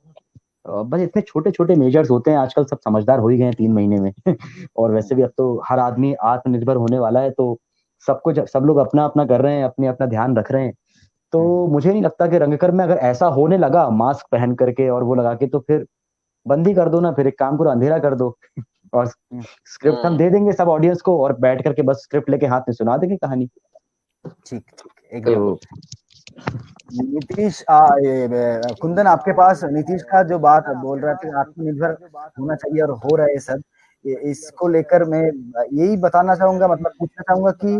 बस इतने छोटे छोटे मेजर्स होते हैं। आजकल सब समझदार हो ही गए हैं 3 महीने में। और वैसे भी अब तो हर आदमी आत्मनिर्भर होने वाला है, तो सब लोग अपना अपना कर रहे हैं, अपने अपना ध्यान रख रहे हैं। तो मुझे नहीं लगता कि रंगकर्म में अगर ऐसा होने लगा मास्क पहन करके और वो लगा के, तो फिर बंद ही कर दो ना, फिर एक काम करो अंधेरा कर दो और स्क्रिप्ट हम दे देंगे सब ऑडियंस को और बैठ करके बस स्क्रिप्ट लेके हाथ में सुना देंगे कहानी। ठीक ठीक एकदम। तो नीतीश कुंदन, आपके पास नीतीश का जो बात बोल रहे थे आत्मनिर्भर होना चाहिए और हो रहा है सब, इसको लेकर मैं यही बताना चाहूंगा, मतलब पूछना चाहूंगा कि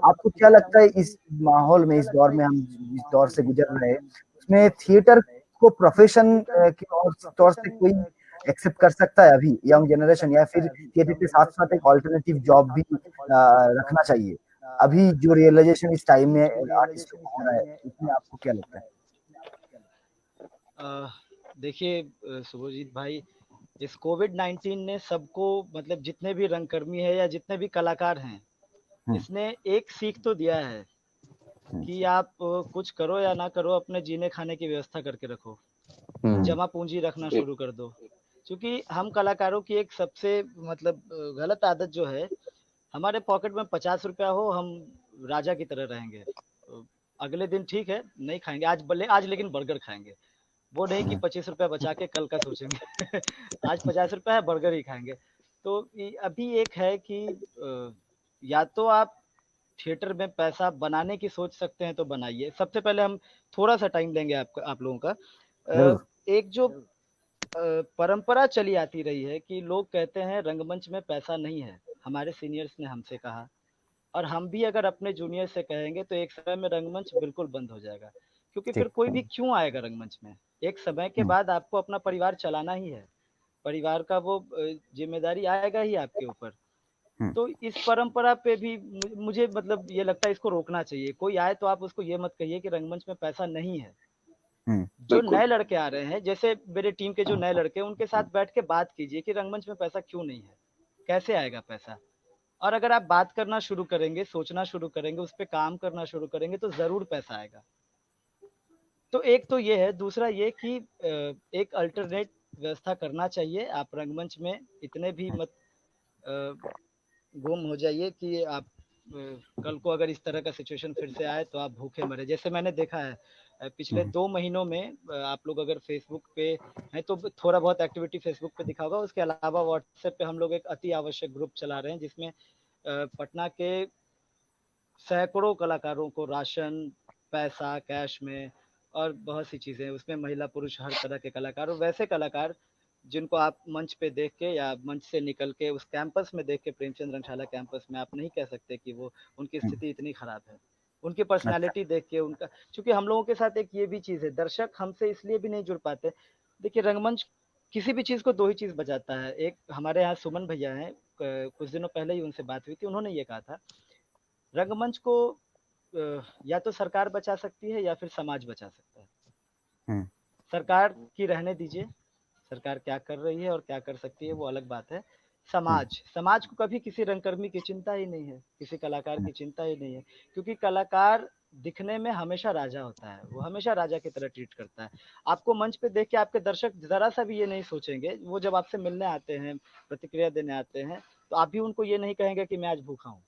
आपको क्या लगता है इस माहौल में, इस दौर में हम जिस दौर से गुजर रहे हैं उसमें थिएटर को प्रोफेशन के तौर से कोई एक्सेप्ट कर सकता है अभी यंग जनरेशन, या फिर थिएटर के साथ साथ एक ऑल्टरनेटिव जॉब भी रखना चाहिए? अभी जो रियलाइजेशन इस टाइम में आर्टिस्ट को हो रहा है, इसमें आपको क्या लगता है? देखिए शुभजीत भाई, इस कोविड-19 ने सबको, मतलब जितने भी रंगकर्मी है या जितने भी कलाकार हैं, इसने एक सीख तो दिया है कि आप कुछ करो या ना करो, अपने जीने खाने की व्यवस्था करके रखो, जमा पूंजी रखना शुरू कर दो। क्योंकि हम कलाकारों की एक सबसे मतलब गलत आदत जो है, हमारे पॉकेट में 50 रुपया हो, हम राजा की तरह रहेंगे। अगले दिन ठीक है नहीं खाएंगे, आज लेकिन बर्गर खाएंगे, वो नहीं कि 25 रुपया बचा के कल का सोचेंगे आज 50 रुपया है, बर्गर ही खाएंगे। तो अभी एक है कि या तो आप थिएटर में पैसा बनाने की सोच सकते हैं तो बनाइए। सबसे पहले हम थोड़ा सा टाइम लेंगे आप लोगों का। एक जो परंपरा चली आती रही है कि लोग कहते हैं रंगमंच में पैसा नहीं है, हमारे सीनियर्स ने हमसे कहा, और हम भी अगर अपने जूनियर से कहेंगे तो एक समय में रंगमंच बिल्कुल बंद हो जाएगा, क्योंकि फिर कोई भी क्यों आएगा रंगमंच में। एक समय के बाद आपको अपना परिवार चलाना ही है, परिवार का वो जिम्मेदारी आएगा ही आपके ऊपर। तो इस परंपरा पे भी मुझे मतलब ये लगता है इसको रोकना चाहिए। कोई आए तो आप उसको ये मत कहिए कि रंगमंच में पैसा नहीं है। जो नए लड़के आ रहे हैं, जैसे मेरे टीम के जो नए लड़के हैं, उनके साथ बैठ के बात कीजिए कि रंगमंच में पैसा क्यों नहीं है, कैसे आएगा पैसा। और अगर आप बात करना शुरू करेंगे, सोचना शुरू करेंगे, उस पर काम करना शुरू करेंगे तो जरूर पैसा आएगा। तो एक तो ये है, दूसरा ये कि एक अल्टरनेट व्यवस्था करना चाहिए। आप रंगमंच में इतने भी मत गुम हो जाइए कि आप कल को अगर इस तरह का सिचुएशन फिर से आए तो आप भूखे मरे। जैसे मैंने देखा है पिछले 2 महीनों में, आप लोग अगर फेसबुक पे हैं तो थोड़ा बहुत एक्टिविटी फेसबुक पे दिखा होगा, उसके अलावा व्हाट्सएप पे हम लोग एक अति आवश्यक ग्रुप चला रहे हैं जिसमें पटना के सैकड़ों कलाकारों को राशन, पैसा कैश में और बहुत सी चीज़ें, उसमें महिला पुरुष हर तरह के कलाकार, और वैसे कलाकार जिनको आप मंच पे देख के या मंच से निकल के उस कैंपस में देख के, प्रेमचंद रंगशाला कैंपस में, आप नहीं कह सकते कि वो उनकी स्थिति इतनी खराब है। उनकी पर्सनालिटी देख के, उनका, क्योंकि हम लोगों के साथ एक ये भी चीज़ है, दर्शक हमसे इसलिए भी नहीं जुड़ पाते। देखिए रंगमंच किसी भी चीज़ को 2 ही चीज़ बचाता है। एक हमारे यहाँ सुमन भैया हैं, कुछ दिनों पहले ही उनसे बात हुई थी, उन्होंने ये कहा था रंगमंच को या तो सरकार बचा सकती है या फिर समाज बचा सकता है। सरकार की रहने दीजिए, सरकार क्या कर रही है और क्या कर सकती है वो अलग बात है। समाज को कभी किसी रंगकर्मी की चिंता ही नहीं है, किसी कलाकार की चिंता ही नहीं है, क्योंकि कलाकार दिखने में हमेशा राजा होता है, वो हमेशा राजा की तरह ट्रीट करता है। आपको मंच पे देख के आपके दर्शक जरा सा भी ये नहीं सोचेंगे, वो जब आपसे मिलने आते हैं, प्रतिक्रिया देने आते हैं, तो आप भी उनको ये नहीं कहेंगे कि मैं आज भूखा हूँ।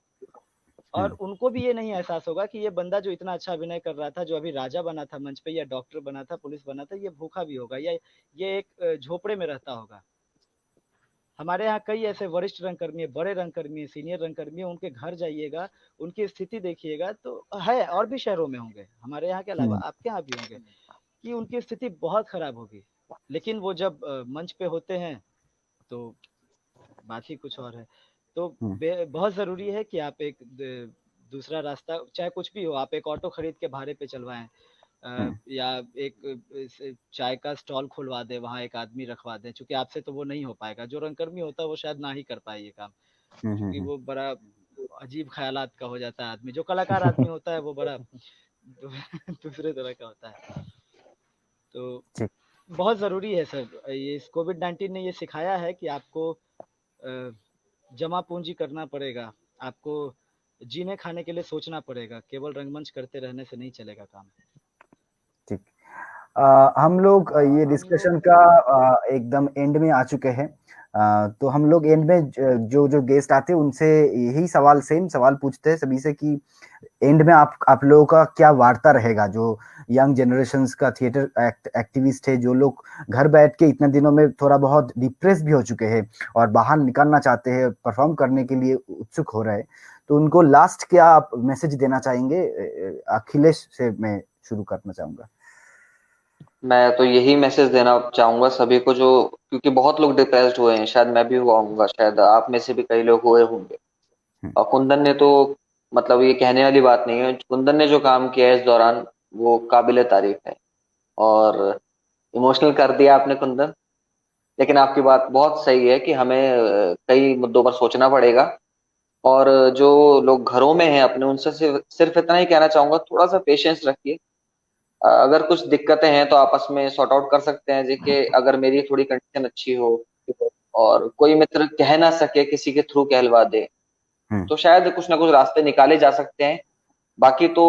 और उनको भी ये नहीं एहसास होगा कि ये बंदा जो इतना अच्छा अभिनय कर रहा था, जो अभी राजा बना था मंच पे, या डॉक्टर बना था, पुलिस बना था, ये भूखा भी होगा, या ये एक झोपड़े में रहता होगा। हमारे यहाँ कई ऐसे वरिष्ठ रंगकर्मी है, बड़े रंगकर्मी है, सीनियर रंगकर्मी है, उनके घर जाइएगा, उनकी स्थिति देखिएगा तो है, और भी शहरों में होंगे, हमारे यहाँ के अलावा आपके यहाँ भी होंगे, कि उनकी स्थिति बहुत खराब होगी। लेकिन वो जब मंच पे होते हैं तो बात ही कुछ और है। तो बहुत ज़रूरी है कि आप एक दूसरा रास्ता, चाहे कुछ भी हो, आप एक ऑटो खरीद के भाड़े पे चलवाएं, या एक चाय का स्टॉल खुलवा दे, वहाँ एक आदमी रखवा दें, क्योंकि आपसे तो वो नहीं हो पाएगा। जो रंगकर्मी होता है वो शायद ना ही कर पाए ये काम, क्योंकि वो बड़ा अजीब ख्यालात का हो जाता है आदमी। जो कलाकार आदमी होता है वो बड़ा दूसरे तरह का होता है। तो बहुत ज़रूरी है सर, ये कोविड-19 ने ये सिखाया है कि आपको जमा पूंजी करना पड़ेगा, आपको जीने खाने के लिए सोचना पड़ेगा, केवल रंगमंच करते रहने से नहीं चलेगा काम। ठीक। हम लोग ये डिस्कशन का एकदम एंड में आ चुके हैं। तो हम लोग एंड में जो जो गेस्ट आते हैं उनसे यही सेम सवाल पूछते हैं सभी से कि एंड में आप लोगों का क्या वार्ता रहेगा, जो यंग जनरेशन्स का थिएटर एक्टिविस्ट है, जो लोग घर बैठ के इतने दिनों में थोड़ा बहुत डिप्रेस भी हो चुके हैं और बाहर निकलना चाहते हैं, परफॉर्म करने के लिए उत्सुक हो रहे हैं, तो उनको लास्ट क्या आप मैसेज देना चाहेंगे? अखिलेश से मैं शुरू करना चाहूंगा। मैं तो यही मैसेज देना चाहूंगा सभी को, जो क्योंकि बहुत लोग डिप्रेस्ड हुए हैं, शायद मैं भी हुआ हूँगा, शायद आप में से भी कई लोग हुए होंगे। और कुंदन ने तो मतलब ये कहने वाली बात नहीं है, कुंदन ने जो काम किया है इस दौरान वो काबिले तारीफ है। और इमोशनल कर दिया आपने कुंदन, लेकिन आपकी बात बहुत सही है कि हमें कई मुद्दों पर सोचना पड़ेगा। और जो लोग घरों में हैं अपने, उनसे सिर्फ इतना ही कहना चाहूंगा, थोड़ा सा पेशेंस रखिए। अगर कुछ दिक्कतें हैं तो आपस में सॉर्ट आउट कर सकते हैं। देखिए, अगर मेरी थोड़ी कंडीशन अच्छी हो और कोई मित्र कह ना सके, किसी के थ्रू कहलवा दे, तो शायद कुछ ना कुछ रास्ते निकाले जा सकते हैं। बाकी तो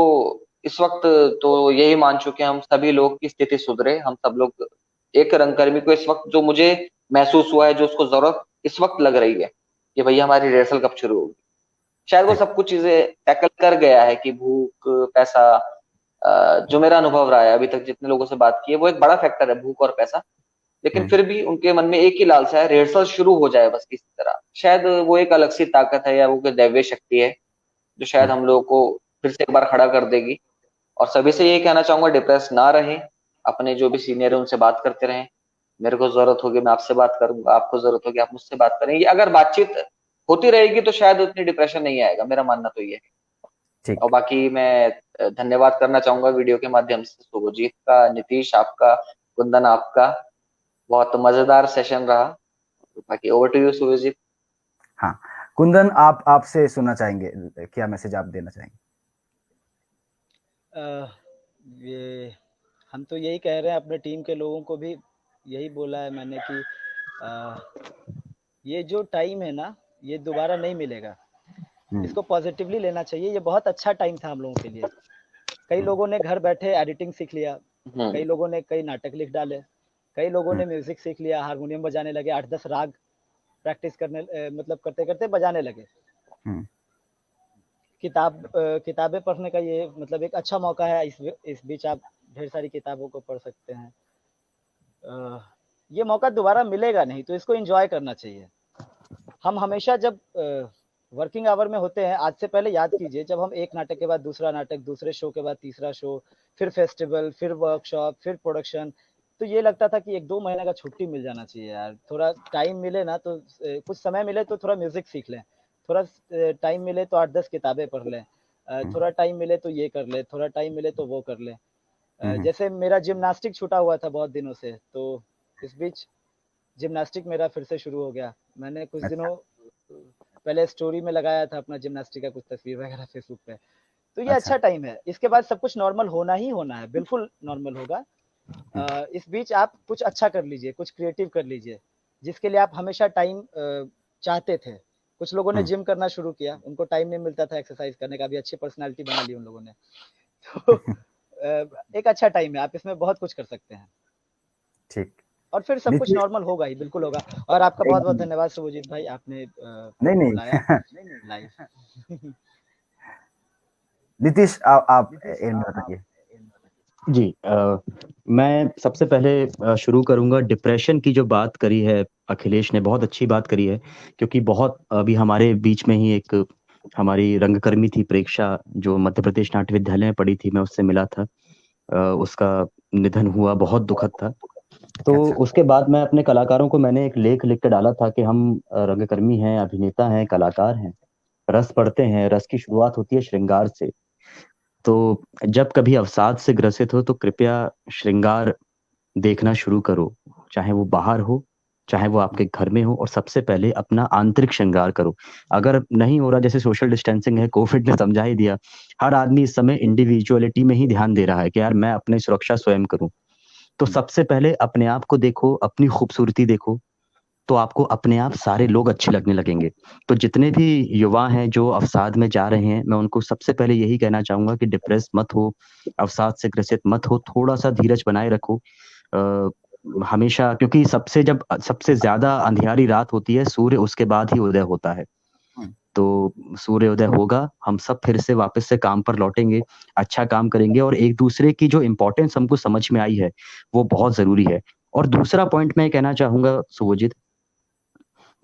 इस वक्त तो यही मान चुके हैं हम सभी लोग की स्थिति सुधरे। हम सब लोग एक रंगकर्मी को इस वक्त जो मुझे महसूस हुआ है, जो उसको जरूरत इस वक्त लग रही है कि भैया हमारी रिहर्सल कब शुरू होगी, शायद वो सब कुछ चीजें टैकल कर गया है कि भूख, पैसा, जो मेरा अनुभव रहा है अभी तक जितने लोगों से बात की है, वो एक बड़ा फैक्टर है, भूख और पैसा। लेकिन फिर भी उनके मन में एक ही लालसा है, रिहर्सल शुरू हो जाए बस किसी तरह। शायद वो एक अलग सी ताकत है या वो कोई दैवीय शक्ति है जो शायद हम लोगों को फिर से एक बार खड़ा कर देगी। और सभी से यही कहना चाहूंगा, डिप्रेस ना रहें, अपने जो भी सीनियर है उनसे बात करते रहें। मेरे को जरूरत होगी मैं आपसे बात करूंगा, आपको जरूरत होगी आप मुझसे बात करेंगे। अगर बातचीत होती रहेगी तो शायद उतनी डिप्रेशन नहीं आएगा, मेरा मानना तो ये है। और बाकी मैं धन्यवाद करना चाहूंगा वीडियो के माध्यम से शुभजीत का, नीतीश आपका, कुंदन आपका। बहुत मजेदार सेशन रहा। बाकी ओवर टू यू शुभजीत। हाँ कुंदन, आपसे सुनना चाहेंगे, क्या मैसेज आप देना चाहेंगे? ये हम तो यही कह रहे हैं, अपने टीम के लोगों को भी यही बोला है मैंने कि ये जो टाइम है ना, ये दोबारा नहीं मिलेगा। इसको पॉजिटिवली लेना चाहिए। ये बहुत अच्छा टाइम था हम लोगों के लिए। कई लोगों ने घर बैठे एडिटिंग सीख लिया, कई लोगों ने कई नाटक लिख डाले, कई लोगों ने म्यूजिक सीख लिया, हारमोनियम बजाने लगे, 8-10 राग प्रैक्टिस करने मतलब करते करते बजाने लगे। किताबें पढ़ने का ये मतलब एक अच्छा मौका है। इस बीच आप ढेर सारी किताबों को पढ़ सकते हैं। ये मौका दोबारा मिलेगा नहीं, तो इसको एंजॉय करना चाहिए। हम हमेशा जब वर्किंग आवर में होते हैं, आज से पहले याद कीजिए, जब हम एक नाटक के बाद दूसरा नाटक, दूसरे शो के बाद तीसरा शो, फिर फेस्टिवल, फिर वर्कशॉप, फिर प्रोडक्शन, तो ये लगता था कि 1-2 महीने का छुट्टी मिल जाना चाहिए यार। थोड़ा टाइम मिले ना तो कुछ समय मिले तो थोड़ा म्यूजिक सीख लें, थोड़ा टाइम मिले तो 8-10 किताबें पढ़ लें, थोड़ा टाइम मिले तो ये कर ले, थोड़ा टाइम मिले तो वो कर ले। जैसे मेरा जिम्नास्टिक छूटा हुआ था बहुत दिनों से, तो इस बीच जिम्नास्टिक मेरा फिर से शुरू हो गया। मैंने कुछ दिनों पहले स्टोरी में लगाया था अपना जिम्नास्टिक का कुछ तस्वीर वगैरह फेसबुक पे। तो ये अच्छा टाइम है। इसके बाद सब कुछ नॉर्मल होना ही होना है, बिल्कुल नॉर्मल होगा। इस बीच आप कुछ अच्छा कर लीजिए, कुछ क्रिएटिव कर लीजिए, जिसके लिए आप हमेशा टाइम चाहते थे। कुछ लोगों ने जिम करना शुरू किया, उनको टाइम नहीं मिलता था एक्सरसाइज करने का, अभी अच्छी पर्सनालिटी बना ली उन लोगों ने। तो एक अच्छा टाइम है, आप इसमें बहुत कुछ कर सकते हैं। ठीक। और फिर सब कुछ नॉर्मल होगा ही, बिल्कुल होगा। और आपका बहुत बहुत धन्यवाद शुभजीत भाई, आपने बुलाया लाइव। नीतीश आप एंड बताइए। जी मैं सबसे पहले शुरू करूंगा। डिप्रेशन की जो बात करी है अखिलेश ने, बहुत अच्छी बात करी है, क्योंकि बहुत अभी हमारे बीच में ही एक हमारी रंगकर्मी थी प्रेक्षा, जो मध्य प्रदेश नाट्य विद्यालय में पढ़ी थी, मैं उससे मिला था। उसका निधन हुआ, बहुत दुखद था। तो उसके बाद मैं अपने कलाकारों को मैंने एक लेख लिख के डाला था कि हम रंगकर्मी हैं, अभिनेता हैं, कलाकार हैं, रस पढ़ते हैं, रस की शुरुआत होती है श्रृंगार से। तो जब कभी अवसाद से ग्रसित हो तो कृपया श्रृंगार देखना शुरू करो, चाहे वो बाहर हो, चाहे वो आपके घर में हो, और सबसे पहले अपना आंतरिक श्रृंगार करो। अगर नहीं हो रहा, जैसे सोशल डिस्टेंसिंग है, कोविड ने समझा ही दिया, हर आदमी इस समय इंडिविजुअलिटी में ही ध्यान दे रहा है कि यार मैं अपनी सुरक्षा स्वयं करूं। तो सबसे पहले अपने आप को देखो, अपनी खूबसूरती देखो, तो आपको अपने आप सारे लोग अच्छे लगने लगेंगे। तो जितने भी युवा हैं जो अवसाद में जा रहे हैं, मैं उनको सबसे पहले यही कहना चाहूँगा कि डिप्रेस मत हो, अवसाद से ग्रसित मत हो, थोड़ा-सा धीरज बनाए रखो। हमेशा, क्योंकि सबसे ज़्यादा अंधियारी रात होती है, सूर्य उसके बाद ही उदय होता है। तो सूर्योदय होगा, हम सब फिर से वापस से काम पर लौटेंगे, अच्छा काम करेंगे और एक-दूसरे की जो इम्पोर्टेंस हमको समझ में आई है, वो बहुत ज़रूरी है। और दूसरा पॉइंट मैं कहना चाहूँगा शुभजीत,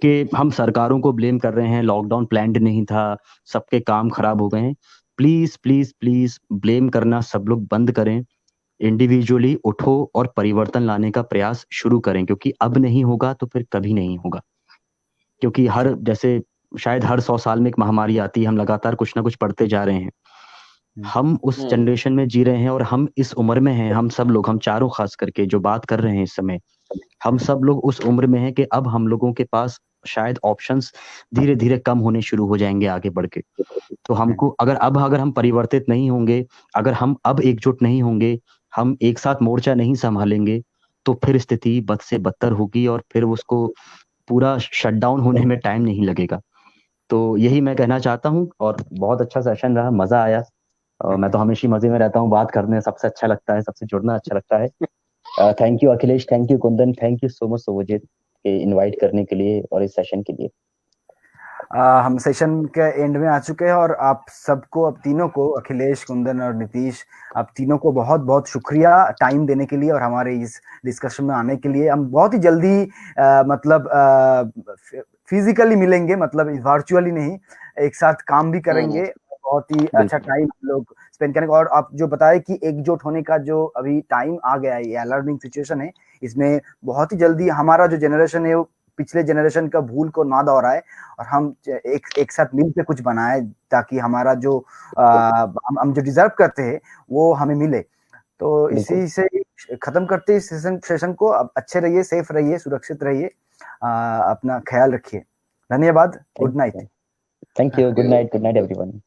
कि हम सरकारों को ब्लेम कर रहे हैं, लॉकडाउन प्लान्ड नहीं था, सबके काम खराब हो गए हैं। प्लीज़, प्लीज़, प्लीज़ ब्लेम करना सब लोग बंद करें। इंडिविजुअली उठो और परिवर्तन लाने का प्रयास शुरू करें, क्योंकि अब नहीं होगा तो फिर कभी नहीं होगा। क्योंकि जैसे शायद हर 100 साल में एक महामारी आती है, हम लगातार कुछ ना कुछ पढ़ते जा रहे हैं। हम उस जनरेशन में जी रहे हैं और हम इस उम्र में हैं, हम सब लोग, हम चारों खास करके जो बात कर रहे हैं इस समय, हम सब लोग उस उम्र में हैं कि अब हम लोगों के पास शायद ऑप्शंस धीरे-धीरे कम होने शुरू हो जाएँगे आगे बढ़ के। तो हमको अगर हम परिवर्तित नहीं होंगे, अगर हम अब एकजुट नहीं होंगे, हम एक साथ मोर्चा नहीं सँभालेंगे, तो फिर स्थिति बद से बदतर होगी और फिर उसको पूरा शटडाउन होने में टाइम नहीं लगेगा। तो यही मैं कहना चाहता हूँ और बहुत अच्छा सेशन रहा, मज़ा आया। मैं तो हमेशा ही मज़े में रहता हूँ, बात करने सबसे अच्छा लगता है, सबसे जुड़ना अच्छा लगता है। Thank you Akhilesh, thank you Kundan, thank you so much Shubhajit के इनवाइट करने के लिए और इस सेशन के लिए। हम सेशन के एंड में आ चुके हैं और आप सबको, अब तीनों को, अखिलेश, कुंदन और नीतीश, आप तीनों को बहुत बहुत शुक्रिया टाइम देने के लिए और हमारे इस डिस्कशन में आने के लिए। हम बहुत ही जल्दी मतलब फिजिकली मिलेंगे, मतलब वर्चुअली नहीं, एक साथ काम भी करेंगे, बहुत ही अच्छा टाइम हम लोग स्पेंड करेंगे। और आप जो बताए कि एकजुट होने का जो अभी टाइम आ गया है, ये अलर्निंग सिचुएशन है, इसमें बहुत ही जल्दी हमारा जो जनरेशन है वो पिछले जनरेशन का भूल को ना दोहराए और हम एक साथ मिल के कुछ बनाए, ताकि हमारा जो हम जो डिजर्व करते हैं वो हमें मिले। तो इसी से खत्म करते इस सेशन को। अब अच्छे रहिए, सेफ रहिए, सुरक्षित रहिए, अपना ख्याल रखिए। धन्यवाद। Good night. Thank you. Good night everyone.